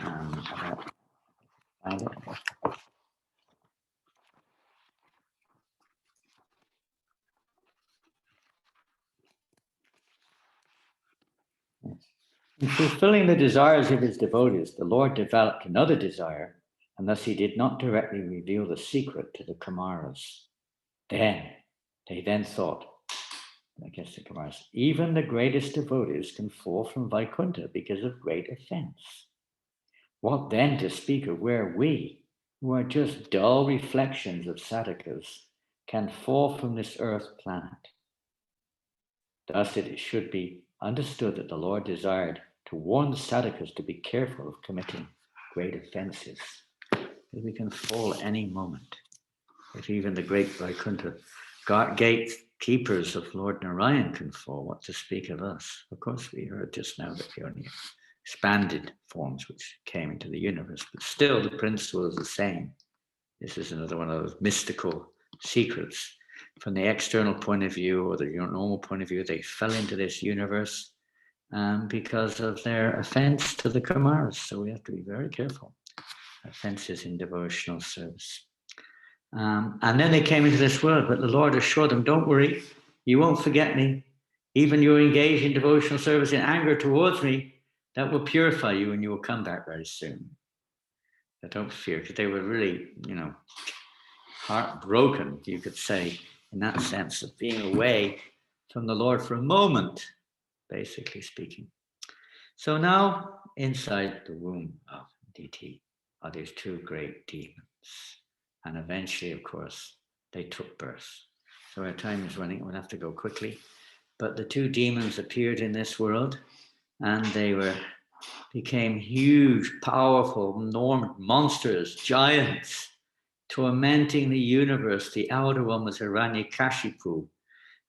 about In fulfilling the desires of his devotees, the Lord developed another desire, and thus he did not directly reveal the secret to the Kumaras. They then thought, I guess the Kumaras, even the greatest devotees can fall from Vaikuntha because of great offense. What then to speak of where we, who are just dull reflections of sadhakas, can fall from this earth planet? Thus it should be understood that the Lord desired to warn the sadhakas to be careful of committing great offenses. We can fall at any moment. If even the great Vaikuntha gatekeepers of Lord Narayan can fall, what to speak of us? Of course, we heard just now that the only expanded forms which came into the universe, but still the principle is the same. This is another one of those mystical secrets. From the external point of view or the normal point of view, they fell into this universe because of their offense to the Kumaras. So we have to be very careful. Offenses in devotional service. And then they came into this world, but the Lord assured them, don't worry, you won't forget me. Even you engage in devotional service in anger towards me, that will purify you and you will come back very soon. But don't fear, because they were really, heartbroken, you could say, in that sense of being away from the Lord for a moment, basically speaking. So now, inside the womb of DT are these two great demons. And eventually, of course, they took birth. So our time is running, we'll have to go quickly. But the two demons appeared in this world, and they became huge, powerful, enormous monsters, giants, tormenting the universe. The elder one was Hiranyakashipu,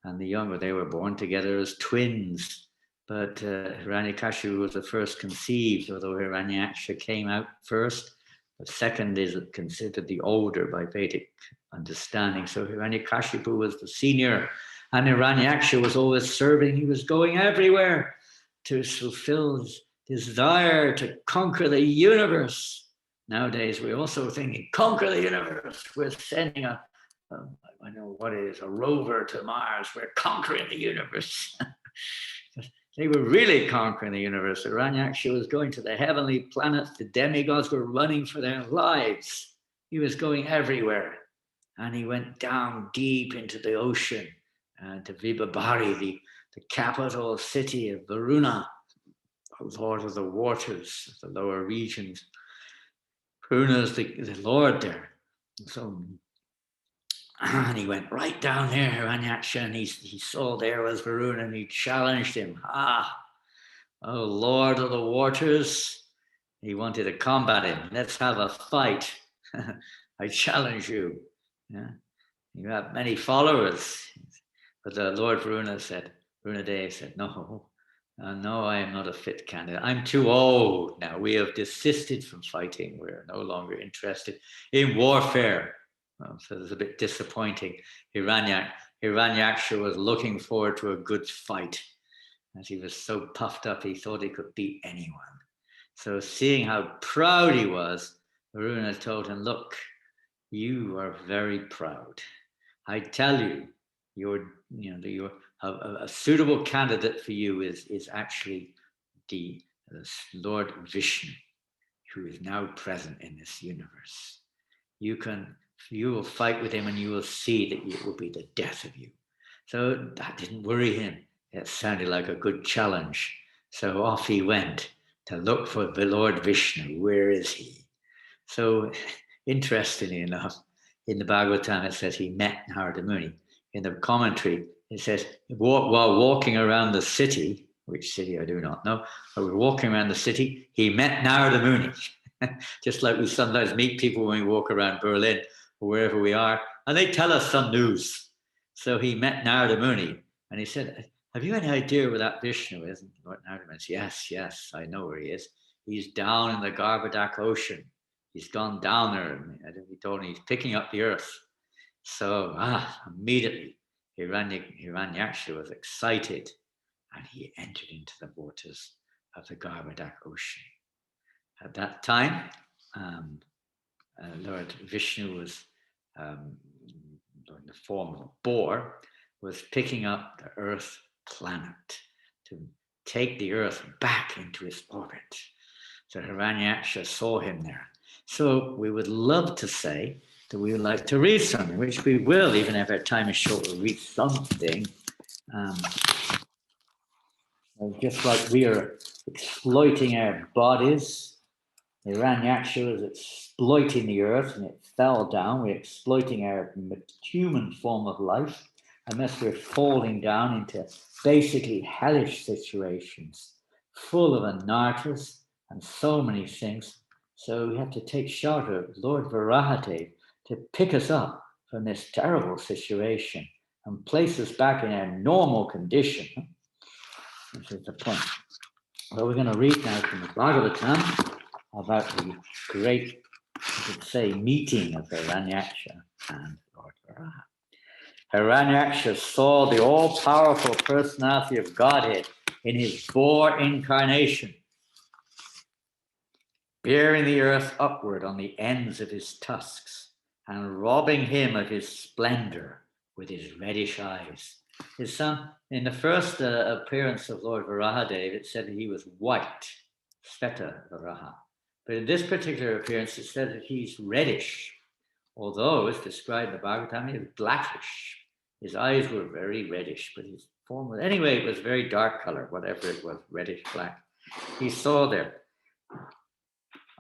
and the younger, they were born together as twins. But Hiranyakashipu was the first conceived, although Haranyaksha came out first. The second is considered the older by Vedic understanding. So Hiranyakashipu was the senior, and Haranyaksha was always serving. He was going everywhere to fulfill his desire to conquer the universe. Nowadays, we're also thinking, conquer the universe. We're sending I know what it is, a rover to Mars. We're conquering the universe. They were really conquering the universe. Haranyaksha was going to the heavenly planets. The demigods were running for their lives. He was going everywhere. And he went down deep into the ocean to Vibhabari, the capital city of Varuna, Lord of the waters, the lower regions. Varuna is the Lord there. And he went right down there, Haranyaksha, and he saw there was Varuna, and he challenged him. Oh Lord of the waters. He wanted to combat him. Let's have a fight. I challenge you. Yeah. You have many followers. But the Lord Varunadeva said, no, I am not a fit candidate. I'm too old now. We have desisted from fighting. We're no longer interested in warfare. So it's a bit disappointing. Hiranyaksha was looking forward to a good fight. As he was so puffed up, he thought he could beat anyone. So seeing how proud he was, Varuna told him, look, you are very proud. I tell you, a suitable candidate for you is actually the Lord Vishnu, who is now present in this universe. You will fight with him and you will see that it will be the death of you. So that didn't worry him. It sounded like a good challenge. So off he went to look for the Lord Vishnu. Where is he? So interestingly enough, in the Bhagavatam it says he met Narada Muni. In the commentary it says, while walking around the city, which city I do not know, but we're walking around the city, he met Narada Muni. Just like we sometimes meet people when we walk around Berlin or wherever we are, and they tell us some news. So he met Narada Muni, and he said, have you any idea where that Vishnu is? And Lord Narada Muni said, yes, I know where he is. He's down in the Garbhodak ocean. He's gone down there, and he told me he's picking up the earth. So immediately Haranyaksha was excited, and he entered into the waters of the Garbhodak ocean. At that time, Lord Vishnu was, in the form of a boar, was picking up the Earth planet to take the Earth back into its orbit. So Haranyaksha saw him there. So we would love to say that we would like to read something, which we will, even if our time is short, we'll read something. Just like we are exploiting our bodies, Haranyaksha was exploiting the earth and it fell down. We're exploiting our human form of life, unless we're falling down into basically hellish situations, full of anarthas and so many things. So we have to take shelter of Lord Varahadeva to pick us up from this terrible situation and place us back in our normal condition. This is the point. Well, we're going to read now from the Bhagavatam about the great, I should say, meeting of Haranyaksha and Lord Varaha. Haranyaksha saw the all-powerful personality of Godhead in his boar incarnation, bearing the earth upward on the ends of his tusks and robbing him of his splendor with his reddish eyes. His son, in the first appearance of Lord Varahadeva, it said that he was white, Sveta Varaha. But in this particular appearance, it said that he's reddish, although it's described in the Bhagavatam, he was blackish. His eyes were very reddish, but his form was, anyway, it was very dark color, whatever it was, reddish black. He saw there,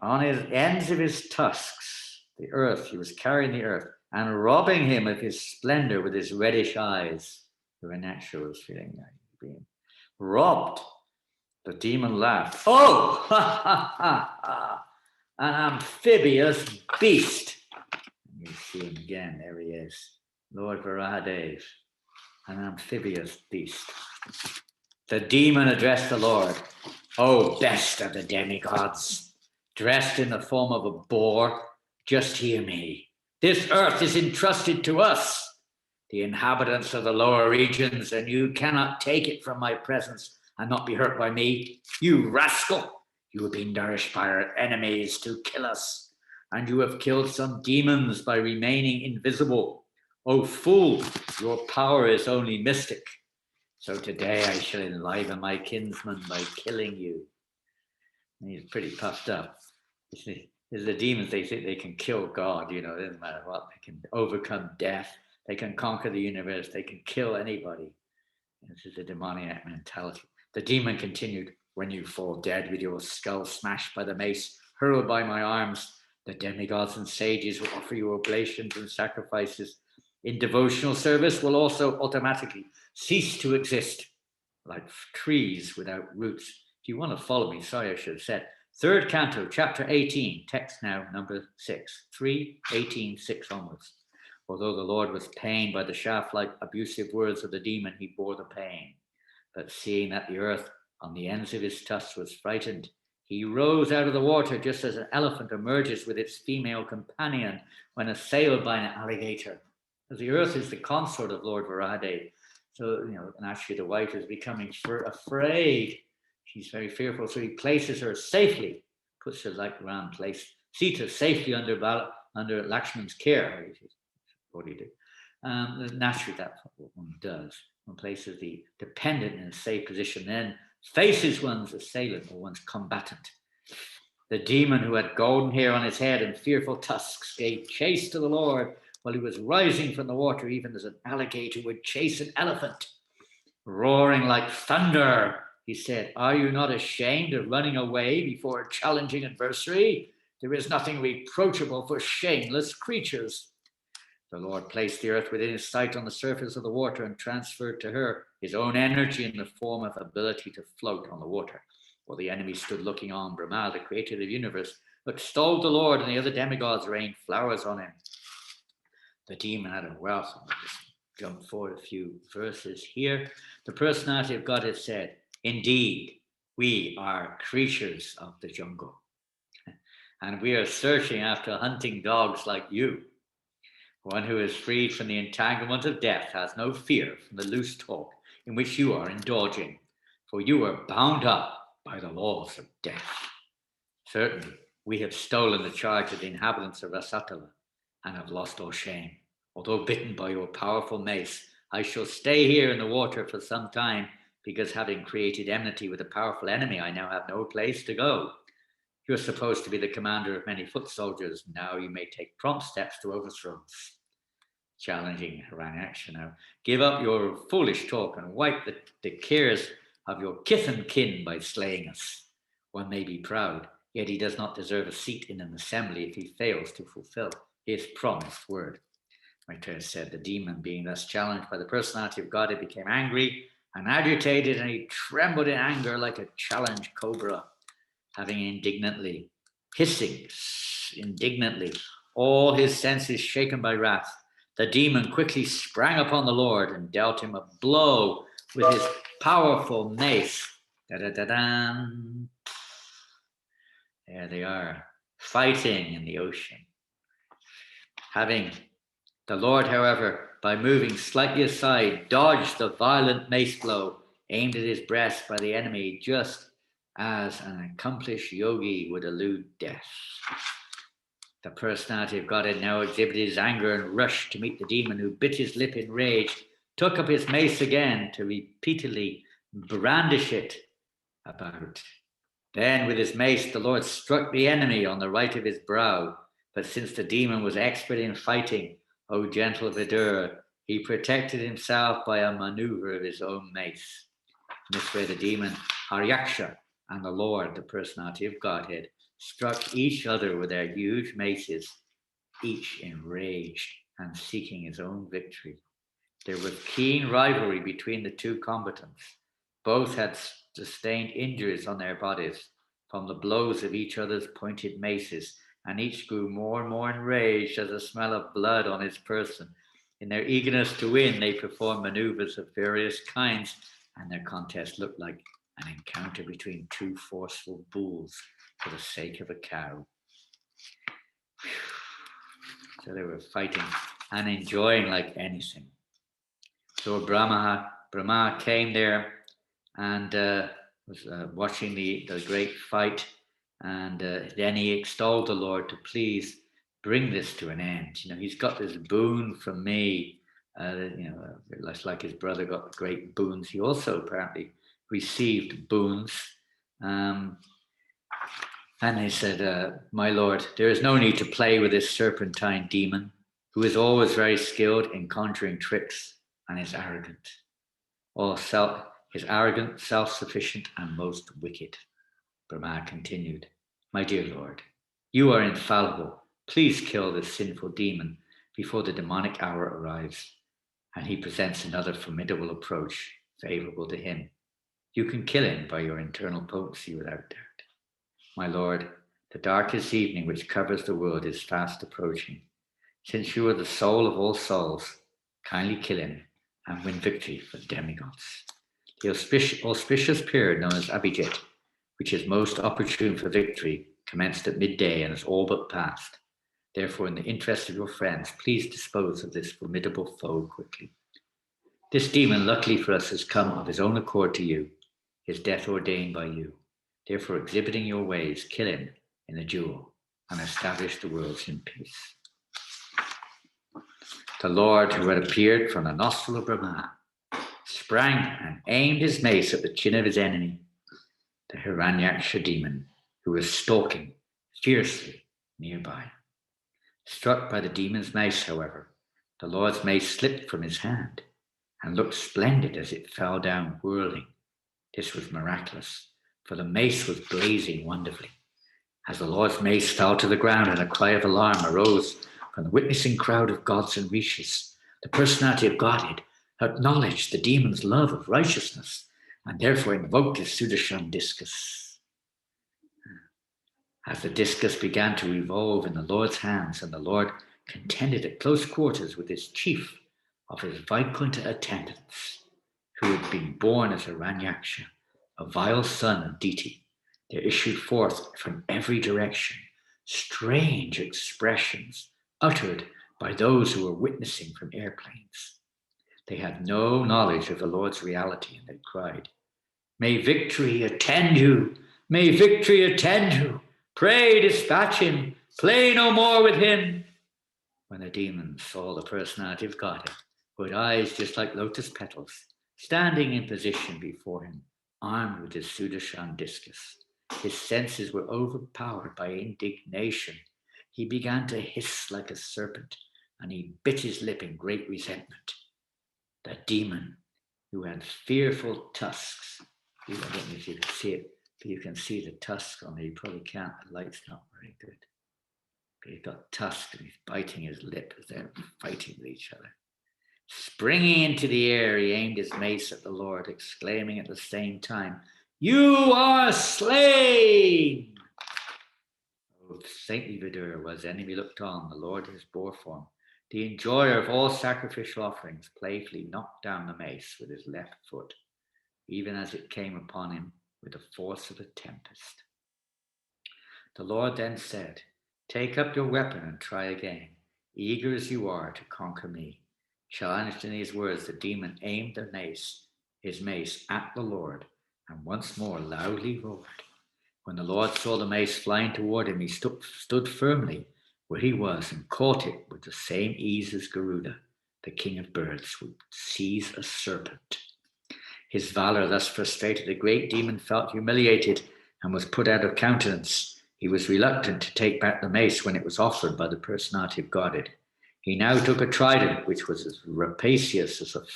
on his ends of his tusks, the earth, he was carrying the earth, and robbing him of his splendor with his reddish eyes. Haranyaksha was feeling like being robbed. The demon laughed. Oh, ha, ha, ha, ha. An amphibious beast. And you see him again. There he is. Lord Varahadeva, an amphibious beast. The demon addressed the Lord. Oh, best of the demigods, dressed in the form of a boar, just hear me. This earth is entrusted to us, the inhabitants of the lower regions, and you cannot take it from my presence and not be hurt by me. You rascal, you have been nourished by our enemies to kill us, and you have killed some demons by remaining invisible. O fool, your power is only mystic. So today I shall enliven my kinsman by killing you. And he's pretty puffed up. You see, the demons, they think they can kill God, it doesn't matter what. They can overcome death. They can conquer the universe. They can kill anybody. This is a demoniac mentality. The demon continued, when you fall dead with your skull smashed by the mace, hurled by my arms, the demigods and sages will offer you oblations and sacrifices. In devotional service will also automatically cease to exist, like trees without roots. If you want to follow me, sorry, I should have said. 3rd canto, chapter 18, text now, number 6, 3:18, 6 onwards. Although the Lord was pained by the shaft-like abusive words of the demon, he bore the pain. But seeing that the earth on the ends of his tusks was frightened, he rose out of the water just as an elephant emerges with its female companion when assailed by an alligator. As the earth is the consort of Lord Varahadeva, so, naturally the wife is becoming afraid. She's very fearful, so he places her safely, puts her like around place, Sita safely under Lakshman's care. What do you do? Naturally, that's what one does. One places the dependent in a safe position, then faces one's assailant or one's combatant. The demon who had golden hair on his head and fearful tusks gave chase to the Lord while he was rising from the water, even as an alligator would chase an elephant. Roaring like thunder, he said, "Are you not ashamed of running away before a challenging adversary? There is nothing reproachable for shameless creatures." The Lord placed the earth within his sight on the surface of the water and transferred to her his own energy in the form of ability to float on the water. While the enemy stood looking on, Brahma, the creator of the universe, extolled the Lord, and the other demigods rained flowers on him. The demon had a wealth. I'll just jump forward a few verses here. The personality of God has said, "Indeed, we are creatures of the jungle, and we are searching after hunting dogs like you. One who is freed from the entanglement of death has no fear from the loose talk in which you are indulging, for you are bound up by the laws of death. Certainly, we have stolen the charge of the inhabitants of Rasatala and have lost all shame. Although bitten by your powerful mace, I shall stay here in the water for some time, because having created enmity with a powerful enemy, I now have no place to go. You're supposed to be the commander of many foot soldiers. Now you may take prompt steps to overthrow us." Challenging Haranyaksha now. "Give up your foolish talk and wipe the cares of your kith and kin by slaying us. One may be proud, yet he does not deserve a seat in an assembly if he fails to fulfill his promised word." Maitreya said, the demon, being thus challenged by the personality of God, it became angry and agitated, and he trembled in anger like a challenged cobra. Having hissing indignantly, all his senses shaken by wrath, the demon quickly sprang upon the Lord and dealt him a blow with his powerful mace. Da-da-da-dan. There they are, fighting in the ocean. The Lord, however, by moving slightly aside, dodged the violent mace blow aimed at his breast by the enemy, just as an accomplished yogi would elude death. The personality of God had now exhibited his anger and rushed to meet the demon, who bit his lip in rage, took up his mace again to repeatedly brandish it about. Then with his mace, the Lord struck the enemy on the right of his brow. But since the demon was expert in fighting, O gentle Vidura, he protected himself by a maneuver of his own mace. In this way, the demon Haranyaksha and the Lord, the personality of Godhead, struck each other with their huge maces, each enraged and seeking his own victory. There was keen rivalry between the two combatants. Both had sustained injuries on their bodies from the blows of each other's pointed maces, and each grew more and more enraged as the smell of blood on his person. In their eagerness to win, they performed maneuvers of various kinds, and their contest looked like an encounter between two forceful bulls for the sake of a cow. So they were fighting and enjoying like anything. So Brahma came there and was watching the great fight, and then he extolled the Lord to please bring this to an end. He's got this boon from me. Less like his brother got great boons, he also apparently received boons. And he said, "My Lord, there is no need to play with this serpentine demon, who is always very skilled in conjuring tricks and is arrogant. Is arrogant, self-sufficient, and most wicked." Brahma continued, "My dear Lord, you are infallible. Please kill this sinful demon before the demonic hour arrives, and he presents another formidable approach favorable to him. You can kill him by your internal potency without doubt. My Lord, the darkest evening which covers the world is fast approaching. Since you are the soul of all souls, kindly kill him and win victory for the demigods. The auspicious period known as Abhijit, which is most opportune for victory, commenced at midday and is all but past. Therefore, in the interest of your friends, please dispose of this formidable foe quickly. This demon, luckily for us, has come of his own accord to you, his death ordained by you. Therefore, exhibiting your ways, kill him in a duel and establish the worlds in peace." The Lord, who had appeared from the nostril of Brahma, sprang and aimed his mace at the chin of his enemy, the Haranyaksha demon, who was stalking fiercely nearby. Struck by the demon's mace, however, the Lord's mace slipped from his hand and looked splendid as it fell down whirling This was miraculous, for the mace was blazing wonderfully. As the Lord's mace fell to the ground and a cry of alarm arose from the witnessing crowd of gods and rishis, the personality of Godhead acknowledged the demon's love of righteousness and therefore invoked his Sudarshan discus. As the discus began to revolve in the Lord's hands and the Lord contended at close quarters with his chief of his Vaikuntha attendants, who had been born as Haranyaksha, a vile son of Diti, there issued forth from every direction strange expressions uttered by those who were witnessing from airplanes. They had no knowledge of the Lord's reality, and they cried, "May victory attend you! May victory attend you! Pray dispatch him! Play no more with him!" When the demon saw the personality of Godhead, who had eyes just like lotus petals, standing in position before him, armed with his Sudarshan discus, his senses were overpowered by indignation. He began to hiss like a serpent, and he bit his lip in great resentment. The demon, who had fearful tusks, I don't know if you can see it, but you can see the tusks on there. You probably can't, the light's not very good. But he's got tusks and he's biting his lip as they're fighting with each other. Springing into the air, he aimed his mace at the Lord, exclaiming at the same time, "You are slain!" Oh, saintly Vidura was, enemy looked on, the Lord his boar form, the enjoyer of all sacrificial offerings, playfully knocked down the mace with his left foot, even as it came upon him with the force of a tempest. The Lord then said, "Take up your weapon and try again, eager as you are to conquer me." Challenged in these words, the demon aimed his mace at the Lord, and once more loudly roared. When the Lord saw the mace flying toward him, he stood firmly where he was and caught it with the same ease as Garuda, the king of birds, would seize a serpent. His valor thus frustrated, the great demon felt humiliated and was put out of countenance. He was reluctant to take back the mace when it was offered by the personality of Godhead. He now took a trident, which was as rapacious as a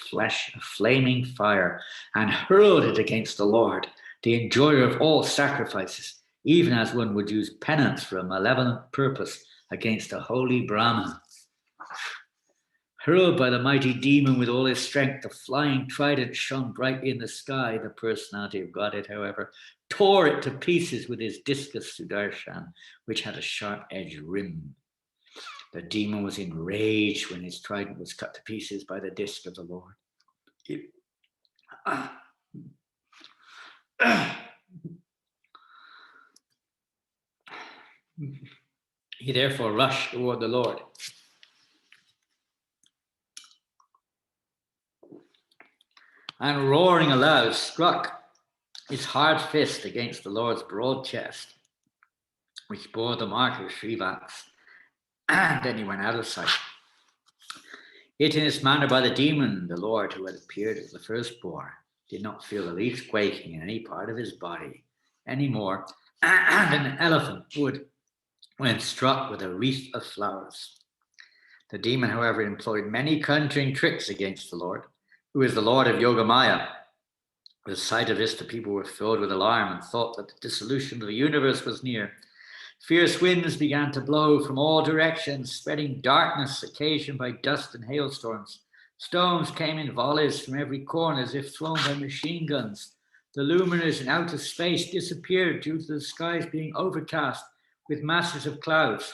flaming fire, and hurled it against the Lord, the enjoyer of all sacrifices, even as one would use penance for a malevolent purpose against a holy Brahmana. Hurled by the mighty demon with all his strength, the flying trident shone brightly in the sky. The personality of Godhead, however, tore it to pieces with his discus Sudarshan, which had a sharp-edged rim. The demon was enraged when his trident was cut to pieces by the disc of the Lord. He therefore rushed toward the Lord. And roaring aloud, struck his hard fist against the Lord's broad chest, which bore the mark of Srivats. And then he went out of sight. Hit in this manner by the demon, the Lord, who had appeared as the first boar, did not feel the least quaking in any part of his body any more than an elephant would when struck with a wreath of flowers. The demon, however, employed many conjuring tricks against the Lord, who is the Lord of Yogamaya. With the sight of this, the people were filled with alarm and thought that the dissolution of the universe was near. Fierce winds began to blow from all directions, spreading darkness occasioned by dust and hailstorms. Stones came in volleys from every corner as if thrown by machine guns. The luminaries in outer space disappeared due to the skies being overcast with masses of clouds,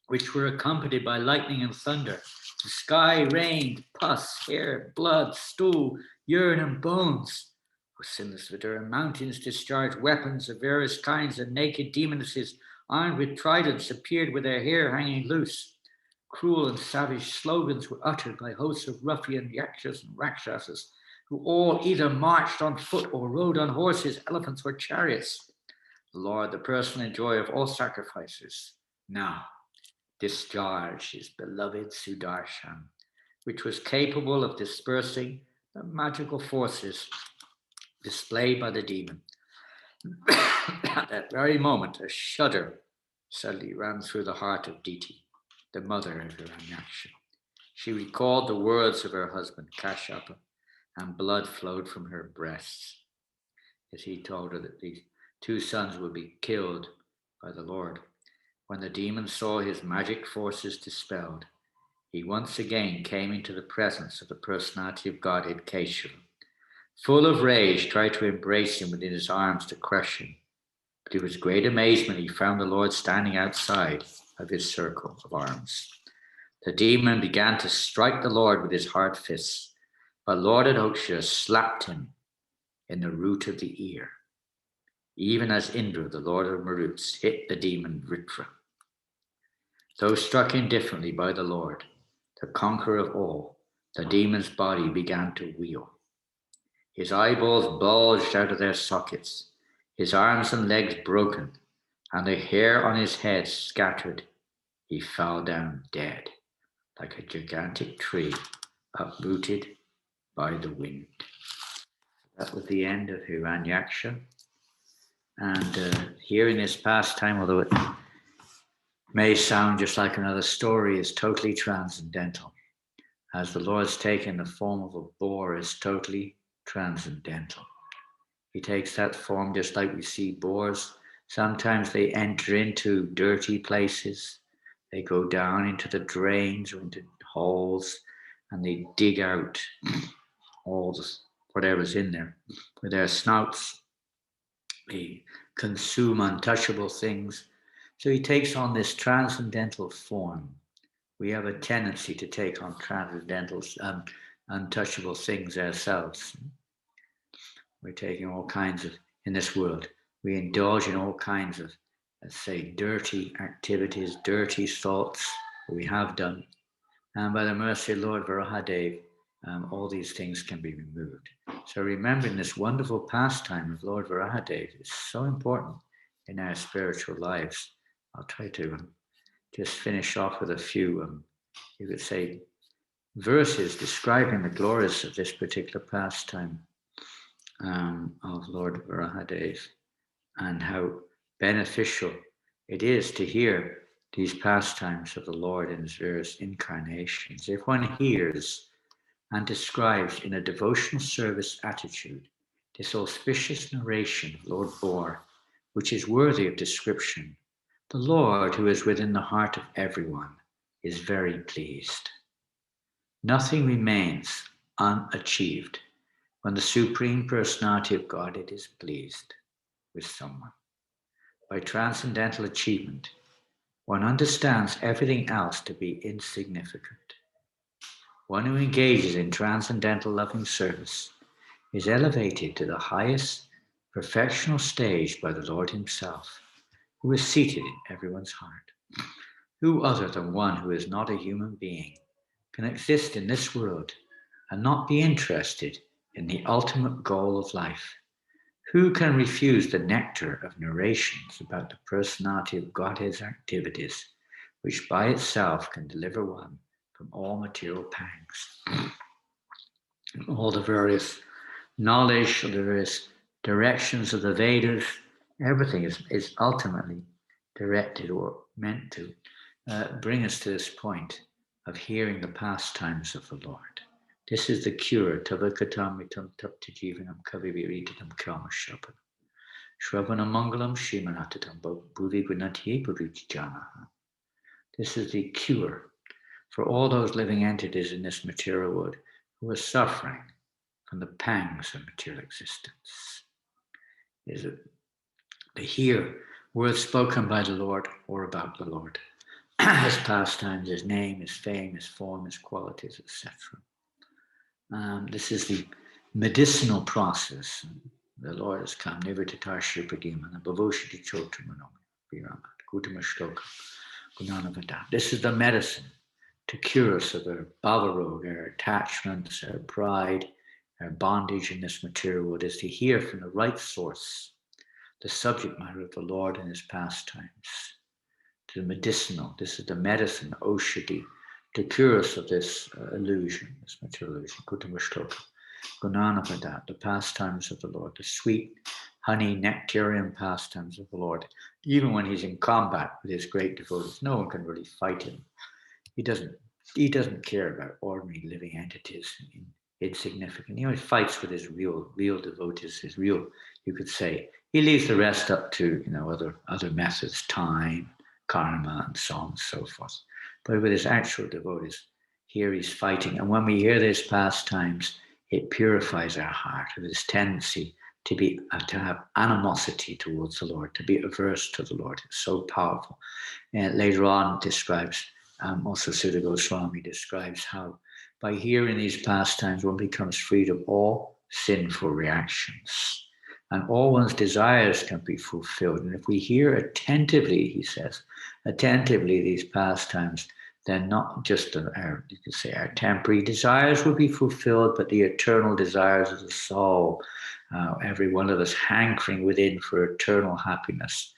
which were accompanied by lightning and thunder. The sky rained pus, hair, blood, stool, urine, and bones. O sinless Vidura, mountains discharged weapons of various kinds, and naked demonesses armed with tridents appeared with their hair hanging loose. Cruel and savage slogans were uttered by hosts of ruffian yakshas and rakshasas, who all either marched on foot or rode on horses, elephants, or chariots. The Lord, the personal enjoyer of all sacrifices, now discharged his beloved Sudarshan, which was capable of dispersing the magical forces displayed by the demon. At that very moment, a shudder suddenly ran through the heart of Diti, the mother of Haranyaksha. She recalled the words of her husband, Kashyapa, and blood flowed from her breasts. as he told her that these two sons would be killed by the Lord. When the demon saw his magic forces dispelled, he once again came into the presence of the personality of Godhead, Keshav. Full of rage, tried to embrace him within his arms to crush him. But to his great amazement, he found the Lord standing outside of his circle of arms. The demon began to strike the Lord with his hard fists, but Lord Adhoksha slapped him in the root of the ear, even as Indra, the Lord of Maruts, hit the demon Vritra. Though struck indifferently by the Lord, the conqueror of all, the demon's body began to wheel. His eyeballs bulged out of their sockets, his arms and legs broken, and the hair on his head scattered. He fell down dead, like a gigantic tree uprooted by the wind. That was the end of Haranyaksha. And here in this pastime, although it may sound just like another story, is totally transcendental. As the Lord's taken the form of a boar is totally transcendental. He takes that form just like we see boars. Sometimes they enter into dirty places. They go down into the drains or into holes and they dig out all this, whatever's in there with their snouts. They consume untouchable things. So he takes on this transcendental form. We have a tendency to take on transcendental, untouchable things ourselves. We're taking all kinds of, in this world, we indulge in all kinds of, let's say, dirty activities, dirty thoughts, we have done. And by the mercy of Lord Varahadeva, all these things can be removed. So remembering this wonderful pastime of Lord Varahadeva is so important in our spiritual lives. I'll try to just finish off with a few, you could say, verses describing the glories of this particular pastime of Lord Varahadeva and how beneficial it is to hear these pastimes of the Lord in his various incarnations. If one hears and describes in a devotional service attitude this auspicious narration of Lord Boar, which is worthy of description, the Lord, who is within the heart of everyone, is very pleased. Nothing remains unachieved when the Supreme Personality of Godhead is pleased with someone. By transcendental achievement, one understands everything else to be insignificant. One who engages in transcendental loving service is elevated to the highest perfectional stage by the Lord himself, who is seated in everyone's heart. Who other than one who is not a human being can exist in this world and not be interested in the ultimate goal of life? Who can refuse the nectar of narrations about the personality of Godhead's activities, which by itself can deliver one from all material pangs? All the various knowledge, the various directions of the Vedas, everything is ultimately directed or meant to bring us to this point of hearing the pastimes of the Lord. This is the cure. Tavakatamitam taptajivanam kaviviritam kamashapanam. Shravana mangalam shimanatatam bhuvi gunati bhuvijanaha. This is the cure for all those living entities in this material world who are suffering from the pangs of material existence. Is it to hear words spoken by the Lord or about the Lord, his pastimes, his name, his fame, his form, his qualities, etc. This is the medicinal process. The Lord has come, Nivritatarsha Pradimana, Bhavoshiti Chotramanam, Viramat, Gutama Shloka, Gunanavada. This is the medicine to cure us of our bhavarog, our attachments, our pride, our bondage in this material world, is to hear from the right source the subject matter of the Lord and his pastimes. To the medicinal, this is the medicine, Oshadi, to cure us of this illusion, this material illusion. Gutama Shloka, Gunanapada, the pastimes of the Lord, the sweet honey nectarian pastimes of the Lord. Even when he's in combat with his great devotees, no one can really fight him. He doesn't care about ordinary living entities, insignificant. He only fights with his real devotees, his real you could say. He leaves the rest up to, other methods, time, karma, and so on and so forth. But with his actual devotees, here he's fighting. And when we hear these pastimes, it purifies our heart of this tendency to have animosity towards the Lord, to be averse to the Lord. It's so powerful. And later on, describes, also Sutta Goswami describes how by hearing these pastimes, one becomes freed of all sinful reactions. And all one's desires can be fulfilled. And if we hear attentively, he says, attentively these pastimes, then not just our temporary desires will be fulfilled, but the eternal desires of the soul, every one of us hankering within for eternal happiness.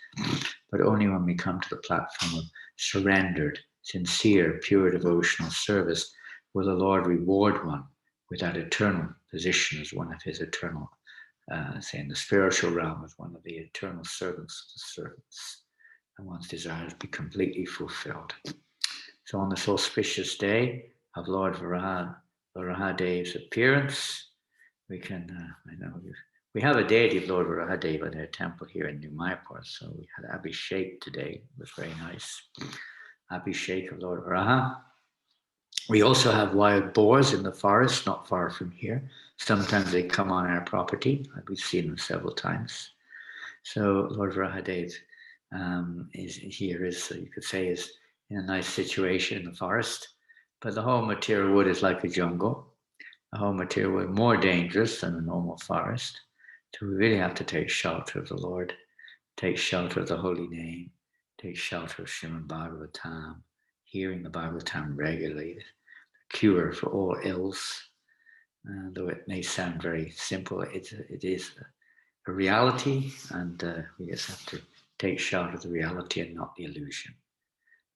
But only when we come to the platform of surrendered, sincere, pure devotional service will the Lord reward one with that eternal position as one of his eternal, in the spiritual realm, as one of the eternal servants of the servants. And one's desires be completely fulfilled. So on this auspicious day of Lord Varahadev's appearance, we can, we have a deity of Lord Varahadeva in our temple here in New Mayapur. So we had Abhishek today. It was very nice. Abhishek of Lord Varaha. We also have wild boars in the forest, not far from here. Sometimes they come on our property. We've seen them several times. So Lord Varahadev you could say, is in a nice situation in the forest. But the whole material wood is like a jungle. The whole material wood more dangerous than a normal forest. So we really have to take shelter of the Lord, take shelter of the holy name, take shelter of Srimad Bhagavatam, hearing the Bhagavatam regularly, the cure for all ills. Though it may sound very simple, it is a reality, and we just have to take shelter of the reality and not the illusion.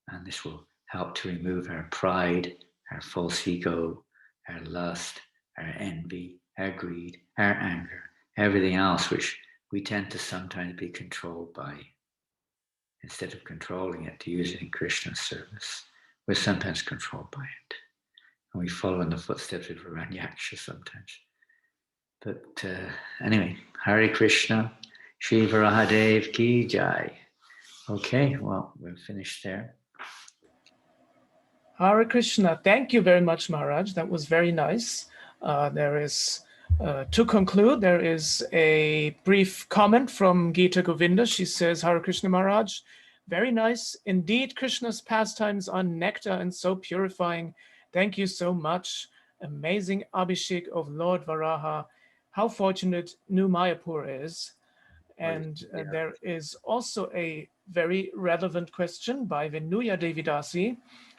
And this will help to remove our pride, our false ego, our lust, our envy, our greed, our anger, everything else which we tend to sometimes be controlled by. Instead of controlling it, to use it in Krishna's service, we're sometimes controlled by it. And we follow in the footsteps of Haranyaksha sometimes. But anyway, Hare Krishna, Shri Varahadev Ki Jai. Okay, well, we're finished there. Hare Krishna. Thank you very much, Maharaj. That was very nice. To conclude, there is a brief comment from Gita Govinda. She says, Hare Krishna Maharaj, very nice. Indeed, Krishna's pastimes are nectar and so purifying. Thank you so much. Amazing Abhishek of Lord Varaha. How fortunate New Mayapur is. And there is also a very relevant question by Venuya Devidasi.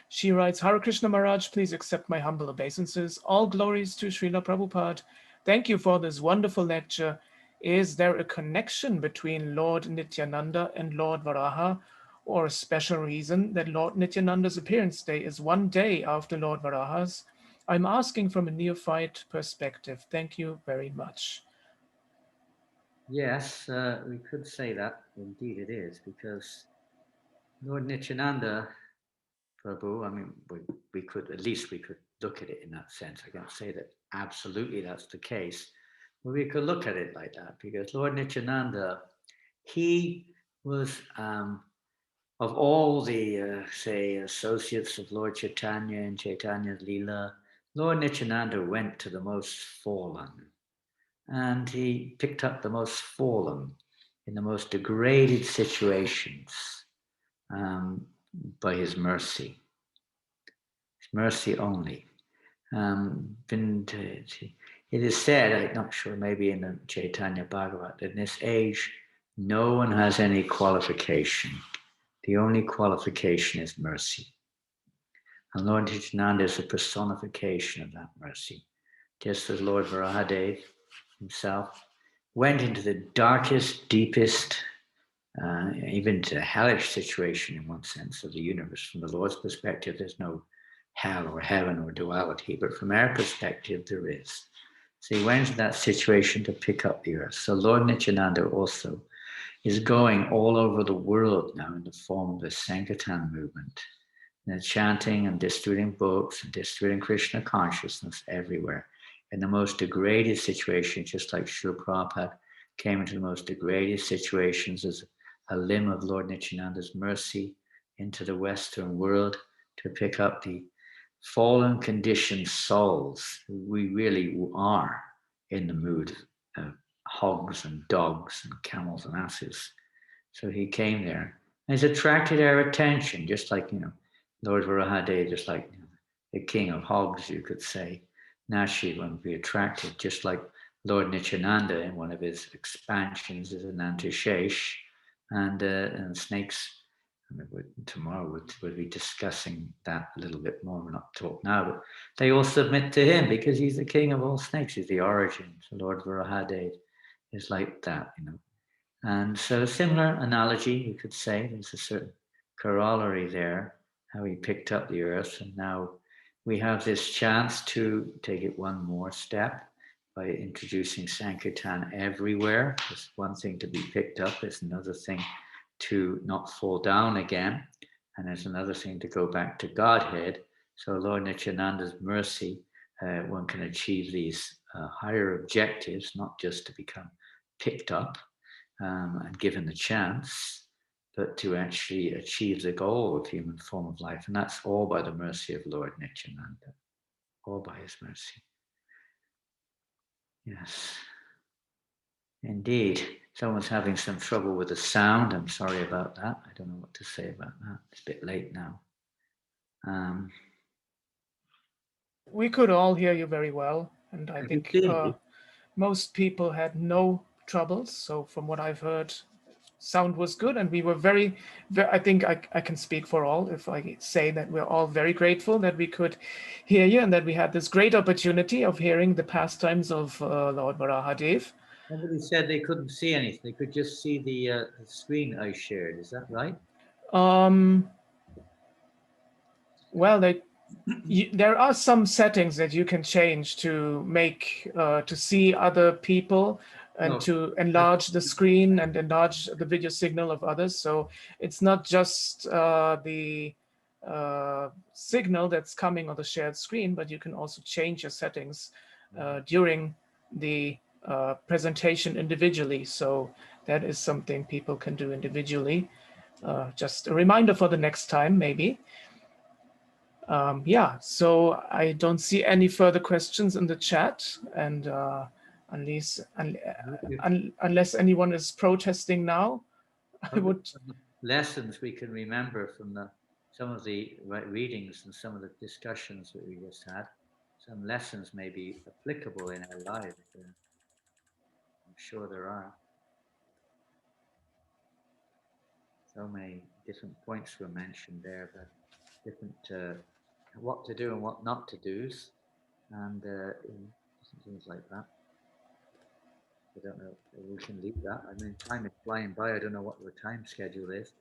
She writes, Hare Krishna Maharaj, please accept my humble obeisances. All glories to Srila Prabhupada. Thank you for this wonderful lecture. Is there a connection between Lord Nityananda and Lord Varaha, or a special reason that Lord Nityananda's appearance day is one day after Lord Varaha's? I'm asking from a neophyte perspective. Thank you very much. Yes, we could say that. Indeed it is, because Lord Nityananda Prabhu, I mean, we could look at it in that sense. I can't say that absolutely that's the case, but we could look at it like that, because Lord Nityananda, he was, of all the, associates of Lord Caitanya and Chaitanya's Lila, Lord Nityananda went to the most fallen, and he picked up the most fallen in the most degraded situations by his mercy. Mercy only. It is said, I'm not sure, maybe in the Chaitanya Bhagavat, that in this age, no one has any qualification. The only qualification is mercy. And Lord Nityananda is a personification of that mercy. Just as Lord Varahadev himself went into the darkest, deepest, even to the hellish situation in one sense of the universe. From the Lord's perspective, there's no hell or heaven or duality, but from our perspective, there is. So he went into that situation to pick up the earth. So Lord Nityananda also is going all over the world now in the form of the Sankirtan movement. And chanting and distributing books and distributing Krishna consciousness everywhere. In the most degraded situation, just like Srila Prabhupada came into the most degraded situations as a limb of Lord Nityananda's mercy into the Western world to pick up the fallen conditioned souls who we really are in the mood of hogs and dogs and camels and asses. So he came there and he's attracted our attention, just like, Lord Varahadeva, just like the king of hogs, you could say. Nashi will be attracted, just like Lord Nityananda in one of his expansions is an Antishesh, and snakes. Tomorrow we'll be discussing that a little bit more. We're not talking now, but they all submit to him because he's the king of all snakes. He's the origin. So Lord Varahadeva is like that, And so a similar analogy, you could say, there's a certain corollary there, how he picked up the earth, and now we have this chance to take it one more step by introducing Sankirtan everywhere. There's one thing to be picked up, there's another thing to not fall down again, and there's another thing to go back to Godhead. So Lord Nityananda's mercy, one can achieve these higher objectives, not just to become picked up and given the chance, but to actually achieve the goal of human form of life. And that's all by the mercy of Lord Nityananda, all by his mercy. Yes, indeed. Someone's having some trouble with the sound. I'm sorry about that. I don't know what to say about that. It's a bit late now. We could all hear you very well, and I think most people had no troubles. So from what I've heard, sound was good, and we were very I think I can speak for all if I say that we're all very grateful that we could hear you and that we had this great opportunity of hearing the pastimes of Lord Varahadeva. Somebody said they couldn't see anything. They could just see the screen I shared. Is that right? Well, there are some settings that you can change to make to see other people and to enlarge the screen and enlarge the video signal of others. So it's not just the signal that's coming on the shared screen, but you can also change your settings during the presentation individually. So that is something people can do individually. Just a reminder for the next time, maybe. Yeah, so I don't see any further questions in the chat, and unless anyone is protesting now, I would. Lessons we can remember from some of the readings and some of the discussions that we just had. Some lessons may be applicable in our lives. I'm sure there are. So many different points were mentioned there, but different what to do and what not to do, and things like that. I don't know. We can leave that. I mean, time is flying by. I don't know what the time schedule is.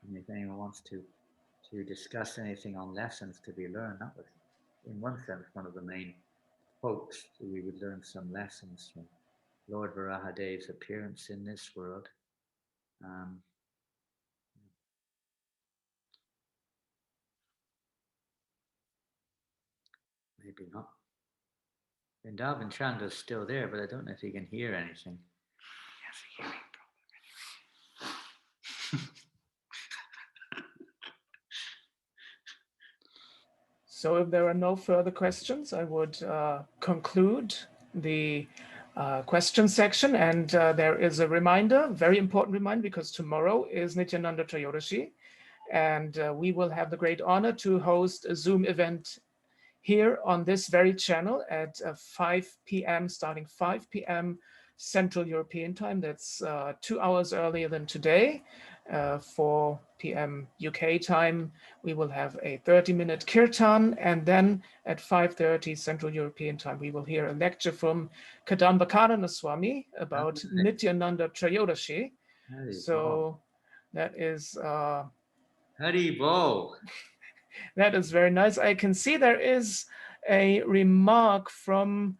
And if anyone wants to discuss anything on lessons to be learned, that was, in one sense, one of the main hopes that we would learn some lessons from Lord Varahadeva's appearance in this world. Maybe not. Vrindavan Chandra's still there, but I don't know if he can hear anything. He has a hearing problem. So if there are no further questions, I would conclude the question section. And there is a reminder, very important reminder, because tomorrow is Nityananda Trayodasi. And we will have the great honor to host a Zoom event here on this very channel at 5 p.m., starting 5 p.m. Central European time. That's 2 hours earlier than today. 4 p.m. UK time, we will have a 30-minute kirtan, and then at 5:30 Central European time, we will hear a lecture from Kadamba Swami about Nityananda Trayodasi. So that is Hari Bol. That is very nice. I can see there is a remark from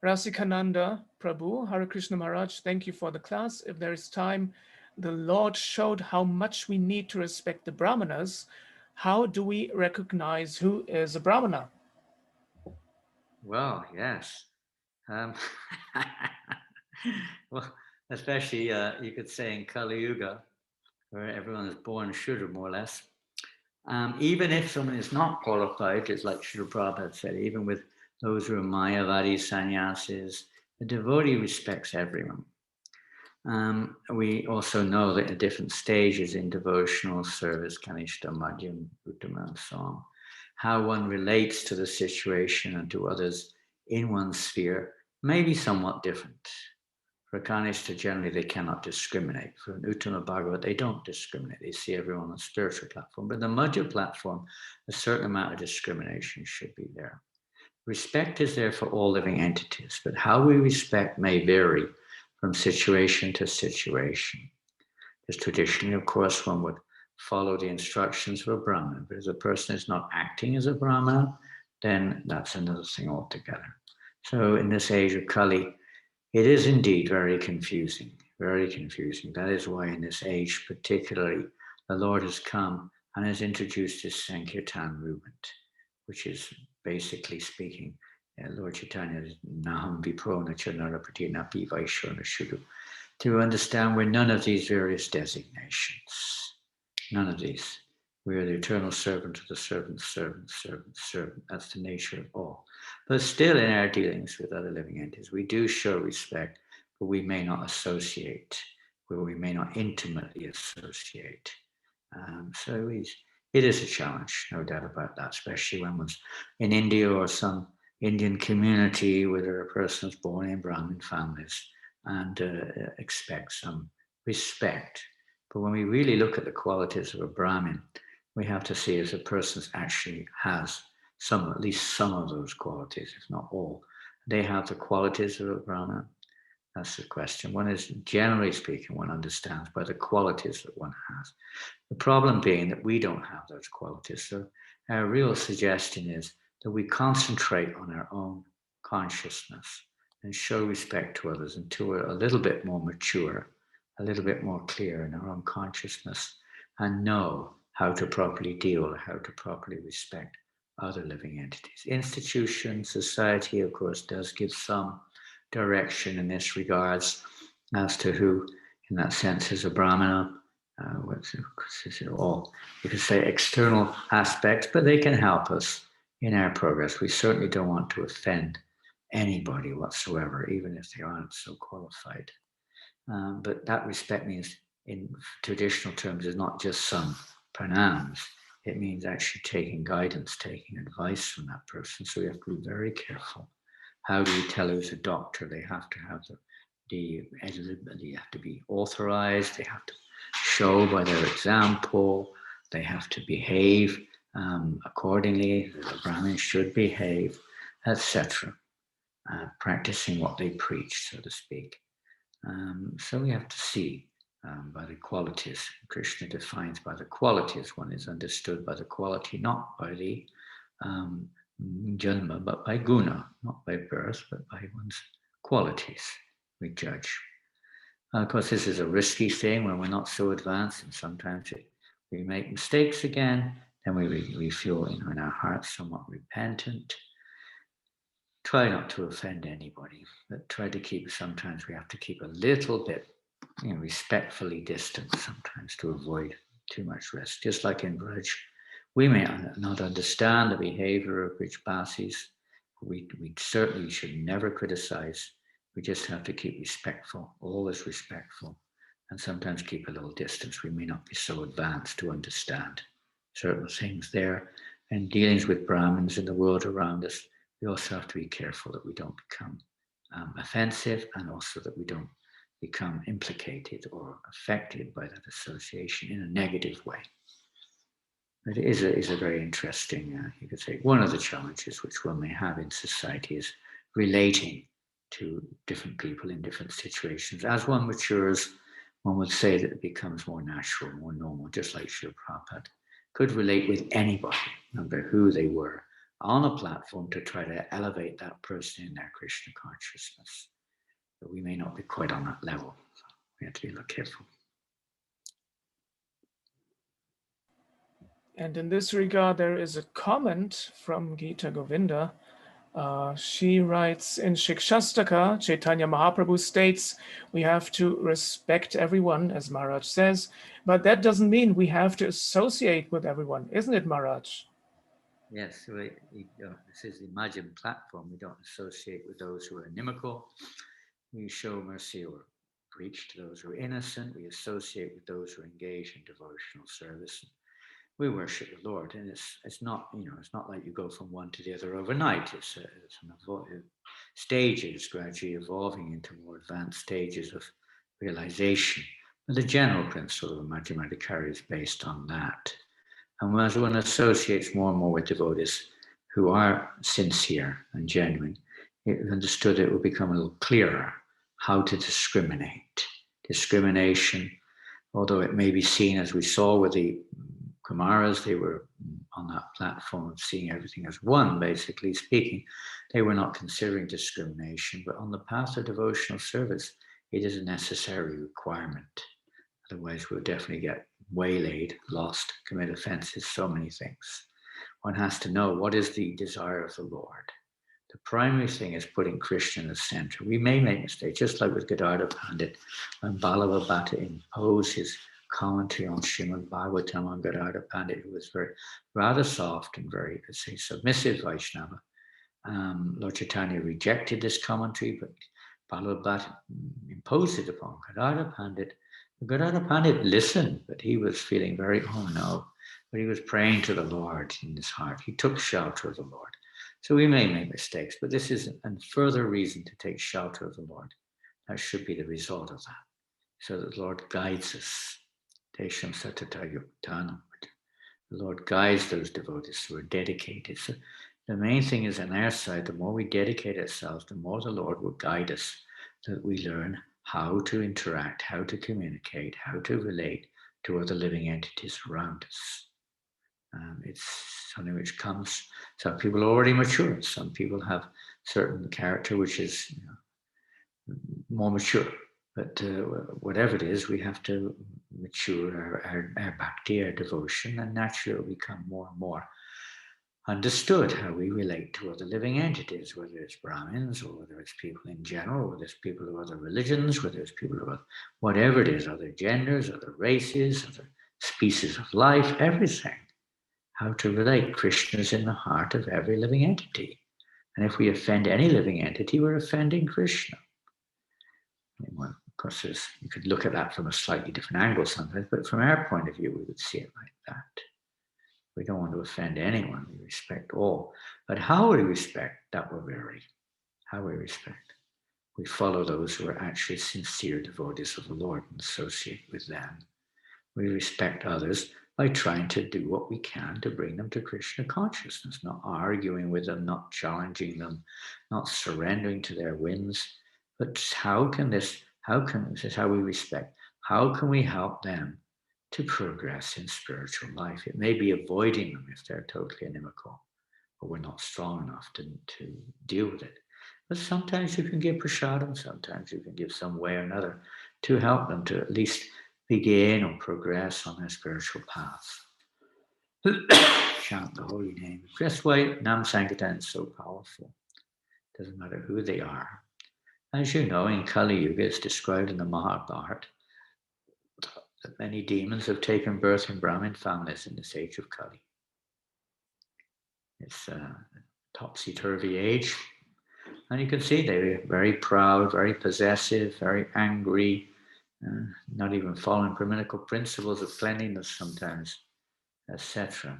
Rasikananda Prabhu. Hare Krishna Maharaj, thank you for the class. If there is time, the Lord showed how much we need to respect the Brahmanas. How do we recognize who is a Brahmana? Well, yes. Um, well, especially you could say in Kali Yuga, where everyone is born Shudra, more or less. Even if someone is not qualified, it's like Srila Prabhupada said, even with those who are Mayavadi sannyasis, the devotee respects everyone. We also know that at different stages in devotional service, Kanishta, Madhyam, Uttama, and so on, how one relates to the situation and to others in one's sphere may be somewhat different. For Kanishta, generally they cannot discriminate. For an Uttama Bhagavat, they don't discriminate. They see everyone on the spiritual platform. But the Madhya platform, a certain amount of discrimination should be there. Respect is there for all living entities, but how we respect may vary from situation to situation. Because traditionally, of course, one would follow the instructions of a Brahmana, but if a person is not acting as a Brahmana, then that's another thing altogether. So in this age of Kali, it is indeed very confusing, very confusing. That is why in this age particularly, the Lord has come and has introduced his Sankirtan movement, which is basically speaking, Lord Chaitanya is Naham Viprona Chanarapati Napi Vaishona Shudu, to understand we're none of these various designations. None of these. We are the eternal servant of the servant, servant, servant, servant. That's the nature of all. But still in our dealings with other living entities, we do show respect, but we may not associate, where we may not intimately associate. So it is a challenge, no doubt about that, especially when one's in India or some Indian community where a person is born in Brahmin families and expect some respect. But when we really look at the qualities of a Brahmin, we have to see if a person actually has some, at least some of those qualities, if not all. They have the qualities of a Brahmin. That's the question. One is, generally speaking, one understands by the qualities that one has. The problem being that we don't have those qualities. So our real suggestion is that we concentrate on our own consciousness and show respect to others until we're a little bit more mature, a little bit more clear in our own consciousness, and know how to properly deal, how to properly respect other living entities. Institution, society, of course, does give some direction in this regards as to who, in that sense, is a Brahmana. All you could say external aspects, but they can help us in our progress. We certainly don't want to offend anybody whatsoever, even if they aren't so qualified. But that respect means, in traditional terms, is not just some pranams. It means actually taking guidance, taking advice from that person. So we have to be very careful. How do you tell who's a doctor? They have to have they have to be authorized. They have to show by their example. They have to behave accordingly. The Brahmins should behave, etc. Practicing what they preach, so to speak. So we have to see by the qualities. Krishna defines by the qualities. One is understood by the quality, not by the janma, but by guna, not by birth, but by one's qualities we judge. Of course, this is a risky thing when we're not so advanced, and sometimes we make mistakes again, then we feel in our hearts somewhat repentant. Try not to offend anybody, but try to keep, sometimes we have to keep a little bit respectfully distant sometimes to avoid too much risk. Just like in Braj, we may not understand the behavior of Brijbasis. We certainly should never criticize. We just have to keep respectful, always respectful, and sometimes keep a little distance. We may not be so advanced to understand certain things there. And dealings with Brahmins in the world around us, we also have to be careful that we don't become offensive, and also that we don't become implicated or affected by that association in a negative way. It is a very interesting, you could say, one of the challenges which one may have in society is relating to different people in different situations. As one matures, one would say that it becomes more natural, more normal, just like Srila Prabhupada could relate with anybody, no matter who they were, on a platform to try to elevate that person in their Krishna consciousness. But we may not be quite on that level. So we have to be a little careful. And in this regard, there is a comment from Gita Govinda She writes, in Shikshastaka, Chaitanya Mahaprabhu states, we have to respect everyone, as Maharaj says, but that doesn't mean we have to associate with everyone, isn't it, Maharaj? Yes, this is the Majjhim platform. We don't associate with those who are inimical. We show mercy or preach to those who are innocent. We associate with those who engage in devotional service. We worship the Lord, and it's not it's not like you go from one to the other overnight. It's stages gradually evolving into more advanced stages of realization. But the general principle of Majjhima Adhikari is based on that. And as one associates more and more with devotees who are sincere and genuine, it understood it will become a little clearer how to discriminate. Discrimination, although it may be seen, as we saw with the Kumaras, they were on that platform of seeing everything as one, basically speaking. They were not considering discrimination, but on the path of devotional service, it is a necessary requirement. Otherwise, we'll definitely get waylaid, lost, commit offenses, so many things. One has to know what is the desire of the Lord. The primary thing is putting Krishna in the center. We may make mistakes, just like with Gadadhar Pandit, when Ballava Bhatta imposed his commentary on Srimad Bhagavatam on Gadadhar Pandit, who was rather soft and very, let's say, submissive Vaishnava. Lord Chaitanya rejected this commentary, but Ballava Bhatta imposed it upon Gadadhar Pandit. Gadadhar Pandit listened, but he was feeling very, oh no, but he was praying to the Lord in his heart. He took shelter of the Lord. So we may make mistakes, but this is a further reason to take shelter of the Lord. That should be the result of that, so that the Lord guides us. Tesham satata yuktanam. The Lord guides those devotees who are dedicated. So the main thing is on our side, the more we dedicate ourselves, the more the Lord will guide us, that we learn how to interact, how to communicate, how to relate to other living entities around us. It's something which comes, some people are already mature, some people have certain character which is more mature, but whatever it is, we have to mature our bhakti, our devotion, and naturally it will become more and more understood how we relate to other living entities, whether it's Brahmins or whether it's people in general, whether it's people of other religions, whether it's people of whatever it is, other genders, other races, other species of life, everything. How to relate. Krishna is in the heart of every living entity. And if we offend any living entity, we're offending Krishna. Well, of course, you could look at that from a slightly different angle sometimes, but from our point of view, we would see it like that. We don't want to offend anyone. We respect all. But how we respect, that will vary. How we respect. We follow those who are actually sincere devotees of the Lord and associate with them. We respect others by trying to do what we can to bring them to Krishna consciousness, not arguing with them, not challenging them, not surrendering to their whims. But this is how we respect. How can we help them to progress in spiritual life? It may be avoiding them if they're totally inimical, or we're not strong enough to deal with it. But sometimes you can give prasadam, sometimes you can give some way or another to help them to at least begin or progress on their spiritual path. Chant the holy name. This way, Nam Sankirtan is so powerful. Doesn't matter who they are. As you know, in Kali Yuga, it's described in the Mahabharata that many demons have taken birth in Brahmin families in this age of Kali. It's a topsy-turvy age. And you can see they're very proud, very possessive, very angry, not even following Brahminical principles of cleanliness sometimes, etc.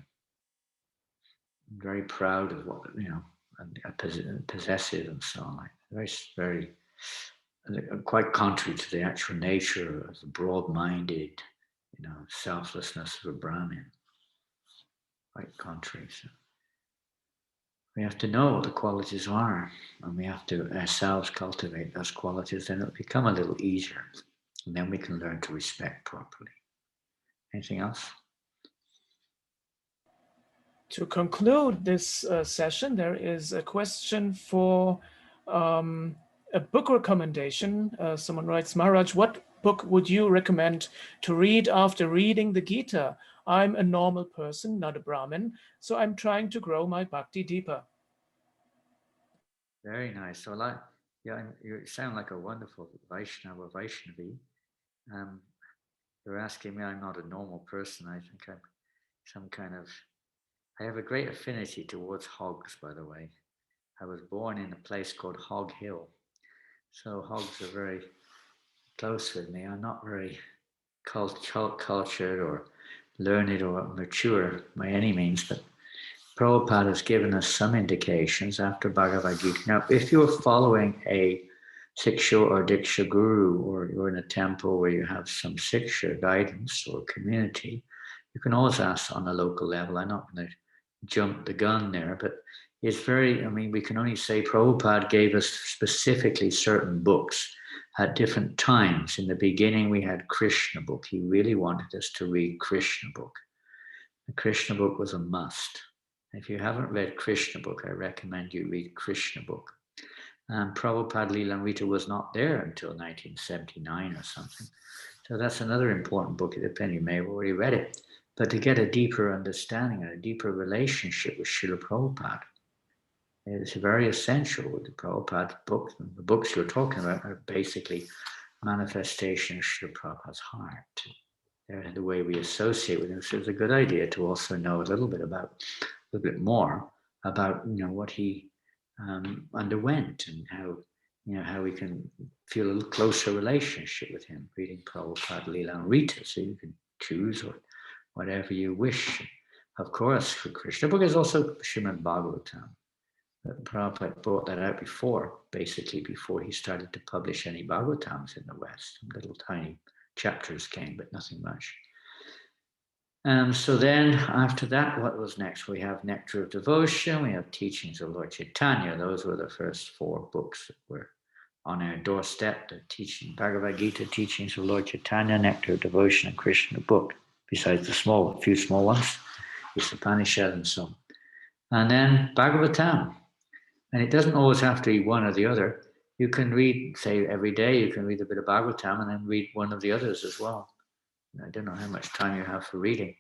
Very proud of what, and possessive and so on. Very, very, quite contrary to the actual nature of the broad-minded, selflessness of a Brahmin. Quite contrary. So we have to know what the qualities are, and we have to ourselves cultivate those qualities, then it'll become a little easier. And then we can learn to respect properly. Anything else? To conclude this session, there is a question for a book recommendation. Someone writes, Maharaj, what book would you recommend to read after reading the Gita? I'm a normal person, not a Brahmin, so I'm trying to grow my bhakti deeper. Very nice. So, you sound like a wonderful Vaishnava, Vaishnavi. You're asking me, I'm not a normal person. I think I'm some kind of, I have a great affinity towards hogs, by the way. I was born in a place called Hog Hill. So hogs are very close with me. I'm not very cultured or learned or mature by any means, but Prabhupada has given us some indications after Bhagavad Gita. Now, if you're following a Siksha or Diksha guru, or you're in a temple where you have some Siksha guidance or community, you can always ask on a local level. I'm not going to jump the gun there, but it's very, I mean, we can only say Prabhupada gave us specifically certain books at different times. In the beginning, we had Krishna book. He really wanted us to read Krishna book. The Krishna book was a must. If you haven't read Krishna book, I recommend you read Krishna book. Prabhupada-lila was not there until 1979 or something. So that's another important book. Depending, you may have already read it. But to get a deeper understanding and a deeper relationship with Srila Prabhupada, it's very essential with the Prabhupada books. The books you're talking about are basically manifestations of Srila Prabhupada's heart. They're the way we associate with him. So it's a good idea to also know a little bit more about what he underwent and how we can feel a little closer relationship with him, reading Prabhupada-lila and Rita, so you can choose or whatever you wish. Of course, for Krishna book is also Srimad Bhagavatam. But Prabhupada brought that out basically before he started to publish any Bhagavatams in the West. Some little tiny chapters came, but nothing much. So then after that, what was next? We have Nectar of Devotion, we have Teachings of Lord Caitanya. Those were the first 4 books that were on our doorstep, the teaching, Bhagavad Gita, Teachings of Lord Caitanya, Nectar of Devotion, and Krishna book, besides a few small ones, the Upanishad and so on. And then Bhagavatam. And it doesn't always have to be one or the other. You can read, say, every day, you can read a bit of Bhagavatam and then read one of the others as well. I don't know how much time you have for reading.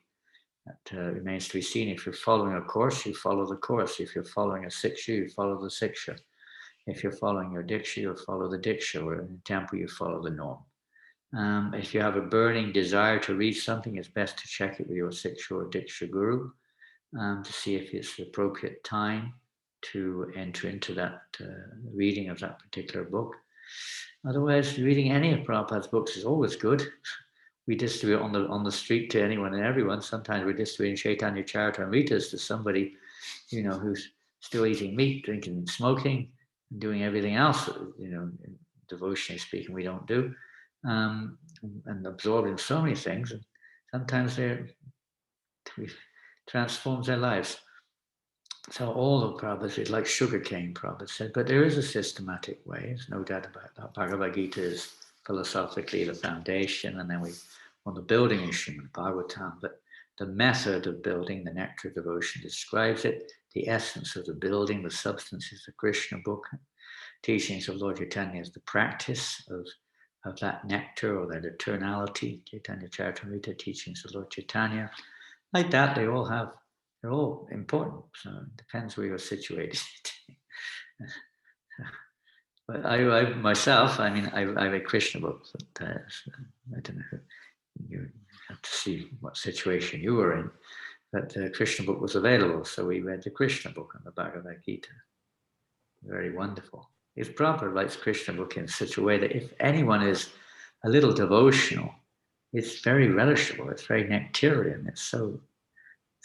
That remains to be seen. If you're following a course, you follow the course. If you're following a Siksha, you follow the Siksha. If you're following your Diksha, you follow the Diksha. Or in the temple, you follow the norm. If you have a burning desire to read something, it's best to check it with your Siksha or Diksha guru to see if it's the appropriate time to enter into that reading of that particular book. Otherwise, reading any of Prabhupada's books is always good. We distribute on the street to anyone and everyone. Sometimes we're distributing Chaitanya Charitamritas to somebody, who's still eating meat, drinking, and smoking, and doing everything else, devotionally speaking, we don't do, and absorbing so many things. And sometimes we transforms their lives. So all of Prabhupada is like sugarcane, Prabhupada said, but there is a systematic way, there's no doubt about that. Bhagavad Gita is philosophically the foundation, and then on the building is Srimad Bhagavatam, but the method of building, the Nectar of Devotion describes it, the essence of the building, the substance is the Krishna book, Teachings of Lord Chaitanya is the practice of that nectar or that eternality, Chaitanya Charitamrita, Teachings of Lord Chaitanya. Like that, they're all important, so it depends where you're situated. But I myself, I have a Krishna book, but I don't know, you have to see what situation you were in, but the Krishna book was available, so we read the Krishna book on the Bhagavad Gita. Very wonderful. If Prabhupada writes Krishna book in such a way that if anyone is a little devotional, it's very relishable, it's very nectarian, it's so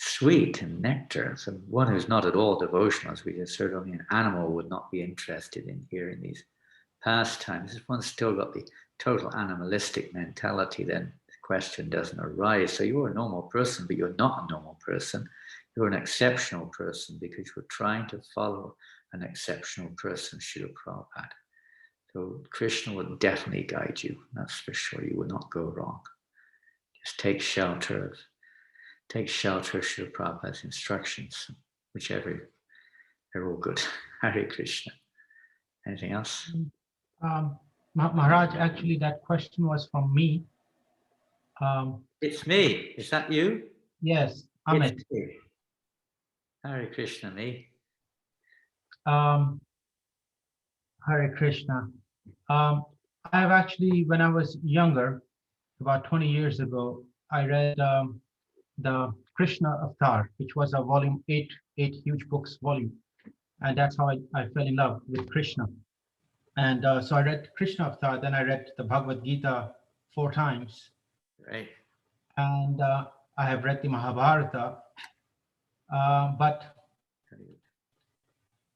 sweet and nectar. So one who's not at all devotional, as we just heard, only an animal would not be interested in hearing these pastimes. If one's still got the total animalistic mentality, then the question doesn't arise. So you're a normal person, but you're not a normal person. You're an exceptional person because you're trying to follow an exceptional person, Srila Prabhupada. So Krishna will definitely guide you. That's for sure. You will not go wrong. Just take shelter of Srila Prabhupada's instructions, whichever, they're all good. Hare Krishna. Anything else? Maharaj, actually that question was from me. It's me. Is that you? Yes, Amit. Hare Krishna, me. Hare Krishna. I have actually, when I was younger, about 20 years ago, I read the Krishna Avatar, which was a volume eight huge books volume. And that's how I fell in love with Krishna. And so I read Krishna Avatar, then I read the Bhagavad Gita 4 times. Right. And I have read the Mahabharata. But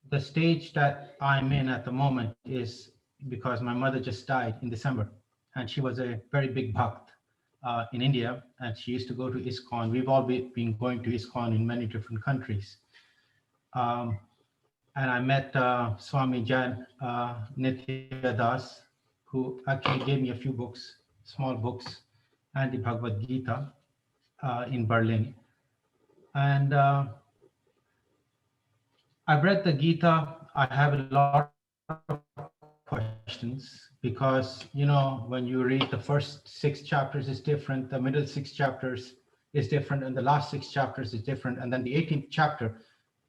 the stage that I'm in at the moment is because my mother just died in December, and she was a very big bhakt in India, and she used to go to ISKCON. We've all been going to ISKCON in many different countries. And I met Swami Nityananda Das, who actually gave me a few books, small books, and the Bhagavad Gita in Berlin. And I've read the Gita. I have a lot of questions because, when you read the first 6 chapters is different, the middle 6 chapters is different, and the last 6 chapters is different. And then the 18th chapter,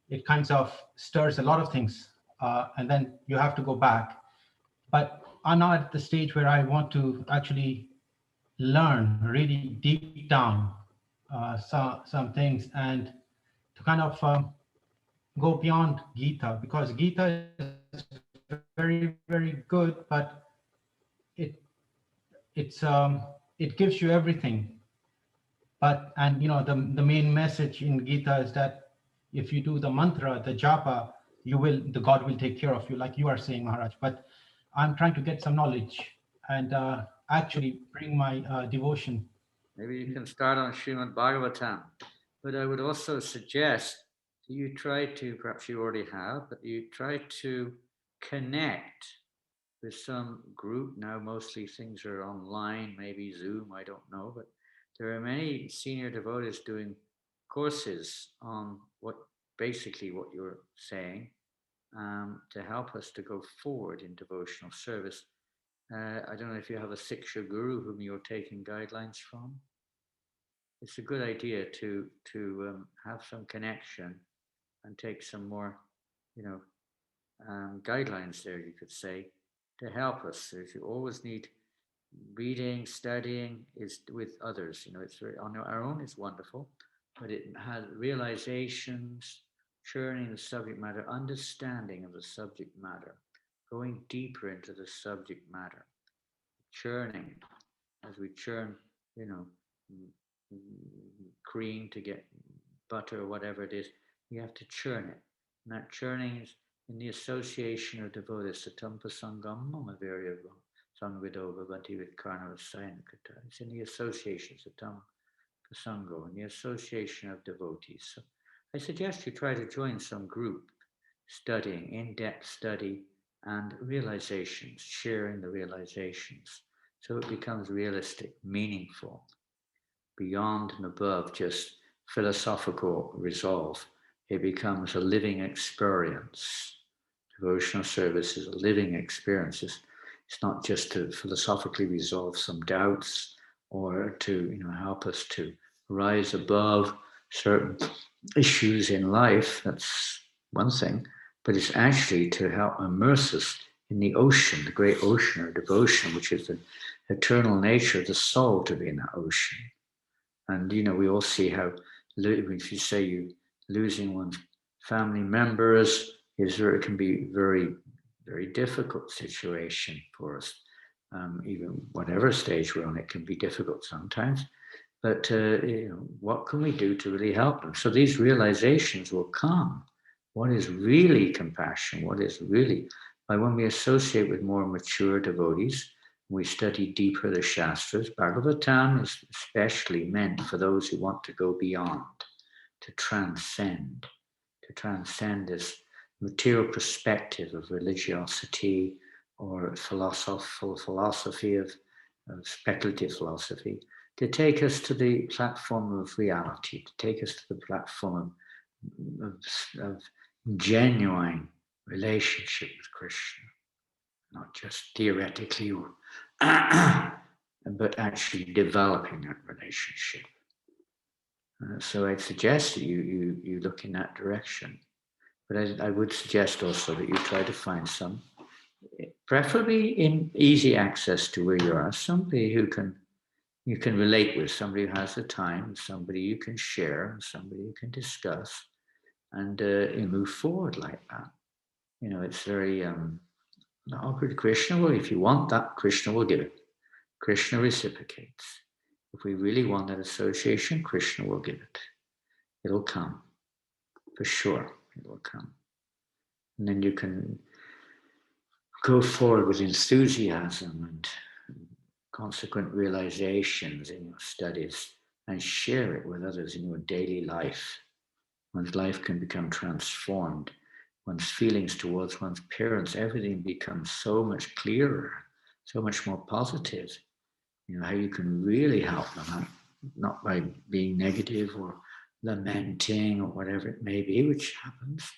it kind of stirs a lot of things. And then you have to go back. But I'm now at the stage where I want to actually learn really deep down some things and to kind of go beyond Gita, because Gita is very, very good, but it gives you everything. And the main message in Gita is that if you do the mantra, the japa, the God will take care of you, like you are saying, Maharaj. But I'm trying to get some knowledge and actually bring my devotion. Maybe you can start on Srimad Bhagavatam, but I would also suggest that you try to, perhaps you already have, but you try to connect with some group. Now mostly things are online, maybe Zoom, I don't know, but there are many senior devotees doing courses on basically what you're saying, to help us to go forward in devotional service. I don't know if you have a Siksha guru whom you're taking guidelines from. It's a good idea to have some connection and take some more, guidelines there, you could say, to help us. So if you always need reading, studying, is with others. It's very, on our own is wonderful, but it has realizations, churning the subject matter, understanding of the subject matter, going deeper into the subject matter, churning as we churn, cream to get butter or whatever it is. We have to churn it. And that churning is in the association of devotees. Satam pasangam mama viryavam sangvido bhavanti vidkarna vasayanakata. It's in the association, satam pasango, in the association of devotees. So I suggest you try to join some group studying, in-depth study, and realizations, sharing the realizations. So it becomes realistic, meaningful, beyond and above just philosophical resolve. It becomes a living experience. Devotional service is a living experience. It's not just to philosophically resolve some doubts or to help us to rise above certain issues in life. That's one thing, but it's actually to help immerse us in the ocean, the great ocean of devotion, which is the eternal nature of the soul to be in that ocean. And we all see how, if you say you losing one's family members, it can be very, very difficult situation for us. Even whatever stage we're on, it can be difficult sometimes. But what can we do to really help them? So these realizations will come. What is really compassion? What is really, when we associate with more mature devotees, we study deeper the Shastras. Bhagavatam is especially meant for those who want to go beyond, to transcend this material perspective of religiosity or philosophy of speculative philosophy, to take us to the platform of reality, to take us to the platform of genuine relationship with Krishna, not just theoretically, but actually developing that relationship. So I'd suggest that you look in that direction. But I would suggest also that you try to find some preferably in easy access to where you are, somebody who you can relate with, somebody who has the time, somebody you can share, somebody you can discuss, and you move forward like that. You know, it's very awkward. Krishna will, if you want that, Krishna will give it. Krishna reciprocates. If we really want that association, Krishna will give it. It'll come, for sure. It will come. And then you can go forward with enthusiasm and consequent realizations in your studies and share it with others in your daily life. One's life can become transformed. One's feelings towards one's parents, everything becomes so much clearer, so much more positive. You know, how you can really help them, not by being negative or lamenting or whatever it may be, which happens,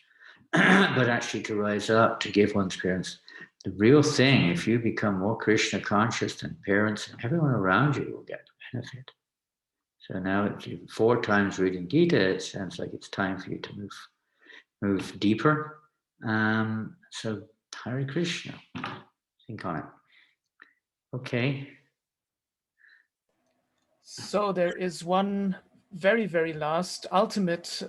but actually to rise up, to give one's parents the real thing. If you become more Krishna conscious, then parents and everyone around you will get the benefit. So now, if you 4 times reading Gita, it sounds like it's time for you to move deeper. So Hare Krishna, think on it. Okay. So there is one very, very last ultimate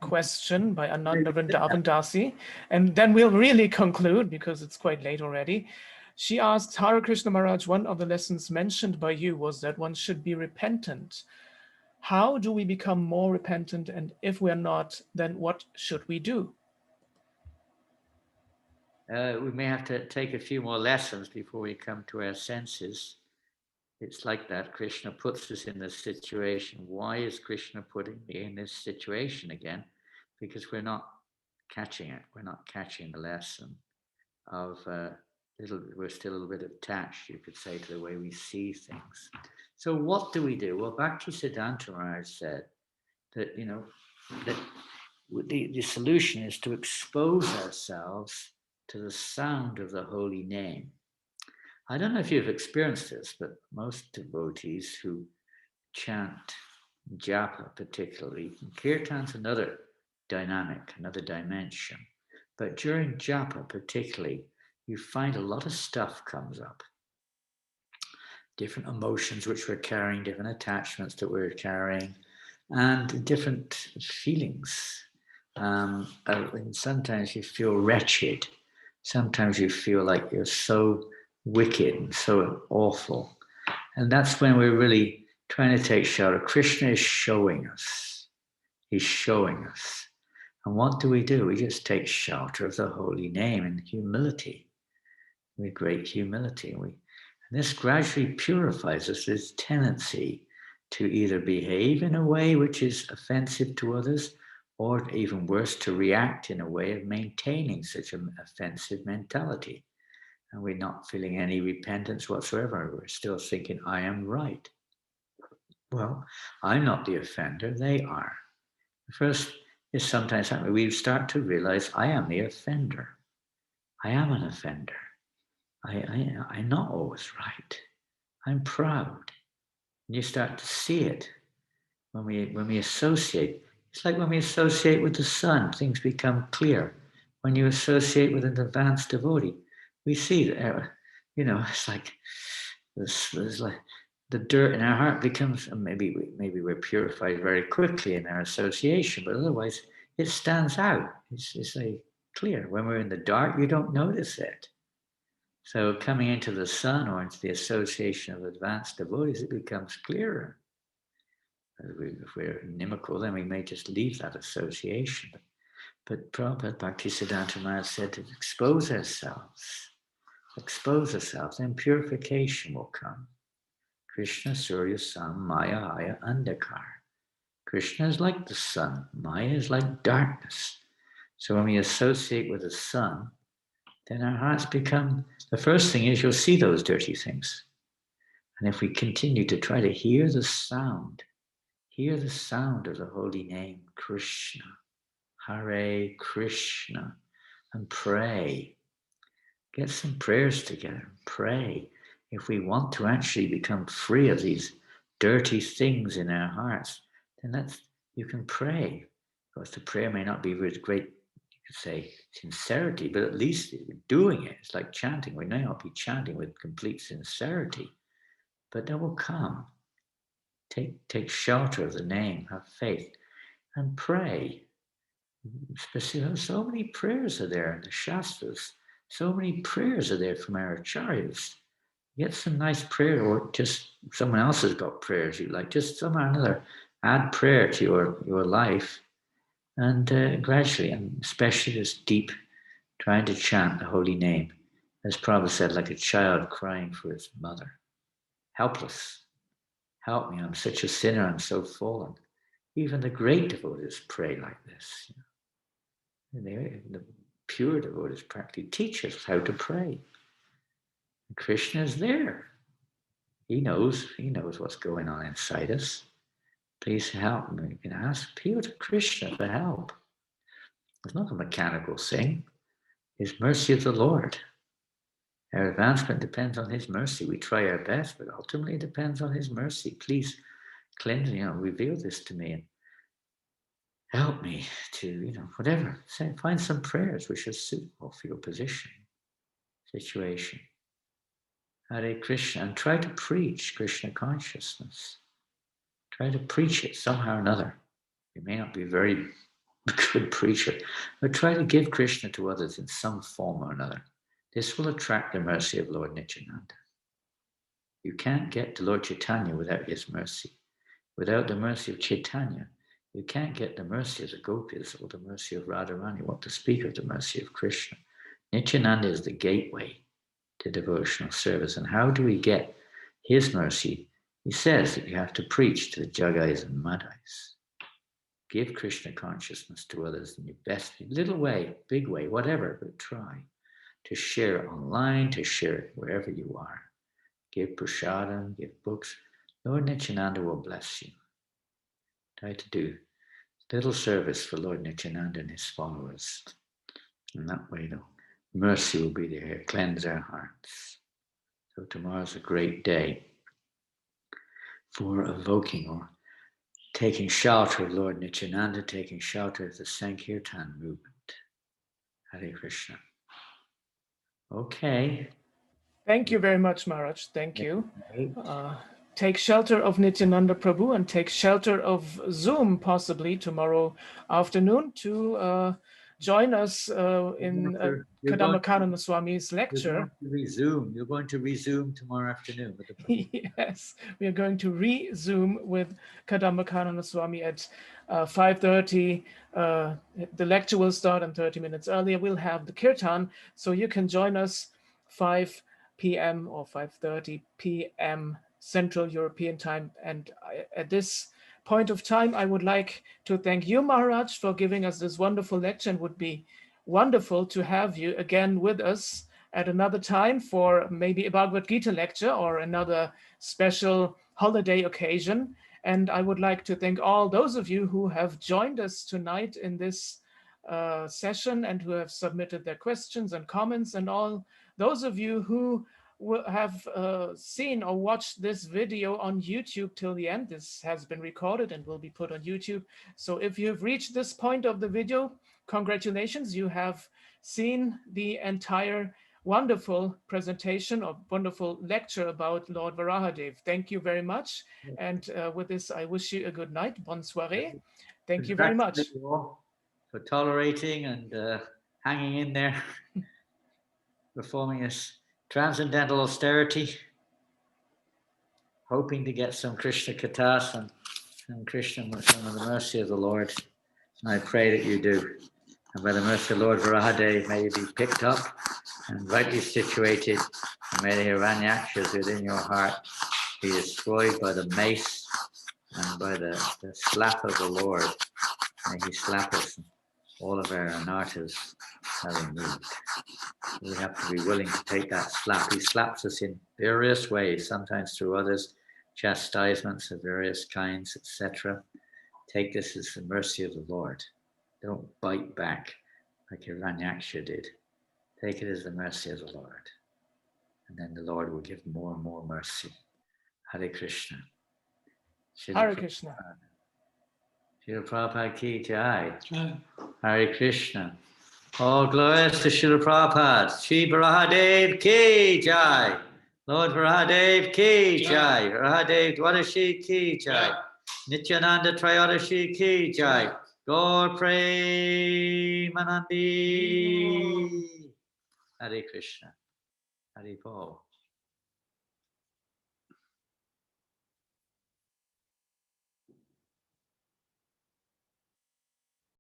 question by Janananda Dasi, and then we'll really conclude because it's quite late already. She asks, Hare Krishna Maharaj, one of the lessons mentioned by you was that one should be repentant. How do we become more repentant? And if we're not, then what should we do? We may have to take a few more lessons before we come to our senses. It's like that. Krishna puts us in this situation. Why is Krishna putting me in this situation again? Because we're not catching it. We're not catching the lesson of we're still a little bit attached, you could say, to the way we see things. So what do we do? Well, Bhaktisiddhanta Maharaj said that, you know, that the solution is to expose ourselves to the sound of the holy name. I don't know if you've experienced this, but most devotees who chant japa particularly, kirtan's another dynamic, another dimension. But during japa particularly, you find a lot of stuff comes up. Different emotions which we're carrying, different attachments that we're carrying, and different feelings. And sometimes you feel wretched. Sometimes you feel like you're so wicked and so awful. And that's when we're really trying to take shelter. Krishna is showing us. He's showing us. And what do? We just take shelter of the holy name in humility, with great humility. And this gradually purifies us, this tendency to either behave in a way which is offensive to others, or even worse, to react in a way of maintaining such an offensive mentality. And we're not feeling any repentance whatsoever. We're still thinking, I am right. Well, I'm not the offender, they are. First, is sometimes we start to realize I am the offender. I am an offender. I'm not always right. I'm proud. And you start to see it when we associate. It's like when we associate with the sun, things become clear. When you associate with an advanced devotee, we see that, you know, it's like there's like the dirt in our heart becomes, maybe we're purified very quickly in our association, but otherwise it stands out. It's like clear. When we're in the dark, you don't notice it. So coming into the sun or into the association of advanced devotees, it becomes clearer. If we're inimical, then we may just leave that association. But Prabhupada Bhaktisiddhanta Maharaj said to expose ourselves, then purification will come. Krishna Surya Sam Maya Aya Andhakar. Krishna is like the sun, Maya is like darkness. So when we associate with the sun, then our hearts become, the first thing is you'll see those dirty things. And if we continue to try to hear the sound of the holy name, Krishna, Hare Krishna, and pray. Get some prayers together, pray. If we want to actually become free of these dirty things in our hearts, then you can pray. Of course, the prayer may not be with great, say sincerity, but at least doing it. It's like chanting. We may not be chanting with complete sincerity, but that will come. Take shelter of the name, have faith, and pray. So many prayers are there in the Shastras. So many prayers are there from our acharyas. Get some nice prayer, or just someone else has got prayers you like. Just somehow or another, add prayer to your life, and gradually, and especially this deep, trying to chant the holy name, as Prabhupada said, like a child crying for its mother, helpless. Help me! I'm such a sinner. I'm so fallen. Even the great devotees pray like this. The pure devotees practically teach us how to pray. And Krishna is there. He knows what's going on inside us. Please help me. You can ask pure Krishna for help. It's not a mechanical thing. It's mercy of the Lord. Our advancement depends on His mercy. We try our best, but ultimately it depends on His mercy. Please cleanse me, reveal this to me and help me to, whatever. Find some prayers which are suitable for your position, situation. Hare Krishna, and try to preach Krishna consciousness. Try to preach it somehow or another. You may not be a very good preacher, but try to give Krishna to others in some form or another. This will attract the mercy of Lord Nityananda. You can't get to Lord Chaitanya without his mercy. Without the mercy of Caitanya, you can't get the mercy of the gopis or the mercy of Radharani. What to speak of the mercy of Krishna? Nityananda is the gateway to devotional service. And how do we get his mercy? He says that you have to preach to the Jagais and Madhais. Give Krishna consciousness to others in your best, little way, big way, whatever, but try to share it online, to share it wherever you are. Give prasadam, give books. Lord Nityananda will bless you. Try to do little service for Lord Nityananda and his followers. And that way, the mercy will be there, cleanse our hearts. So tomorrow's a great day for evoking or taking shelter of Lord Nityananda, taking shelter of the Sankirtan movement. Hare Krishna. Okay. Thank you very much, Maharaj. Thank you. Take shelter of Nityananda Prabhu and take shelter of Zoom possibly tomorrow afternoon to join us in Kadamakananda Swami's lecture. You're going to resume tomorrow afternoon with the Prabhu. Yes, we are going to resume with Kadamakananda Swami at 5:30. The lecture will start 30 minutes earlier. We'll have the kirtan, so you can join us 5 p.m. or 5:30 p.m. Central European time. And at this point of time, I would like to thank you, Maharaj, for giving us this wonderful lecture, and would be wonderful to have you again with us at another time for maybe a Bhagavad Gita lecture or another special holiday occasion. And I would like to thank all those of you who have joined us tonight in this session and who have submitted their questions and comments, and all those of you who have seen or watched this video on YouTube till the end. This has been recorded and will be put on YouTube. So if you've reached this point of the video, congratulations, you have seen the entire wonderful presentation or wonderful lecture about Lord Varahadev. Thank you very much. And with this, I wish you a good night. Bonne soirée. Thank you very much. For tolerating and hanging in there, performing this transcendental austerity, hoping to get some Krishna kathas and Krishna from the mercy of the Lord. And I pray that you do. And by the mercy of Lord Varahadeva, may you be picked up and rightly situated. And may the Haranyakshas within your heart be destroyed by the mace and by the slap of the Lord. May he slap us, and all of our anarthas are removed. We have to be willing to take that slap. He slaps us in various ways, sometimes through others, chastisements of various kinds, etc. Take this as the mercy of the Lord. Don't bite back like Haranyaksha did. Take it as the mercy of the Lord. And then the Lord will give more and more mercy. Hare Krishna. Hare Krishna. Srila Prabhupada ki jai. Hare Krishna. All glories to Srila Prabhupada. Shri Varahadeva ki jai. Lord Varahadeva ki jai. Varahadeva Dwadashi ki jai. Nityananda Trayodasi ki jai. Gaur Premanandi. Hare Krishna. Hare Paul.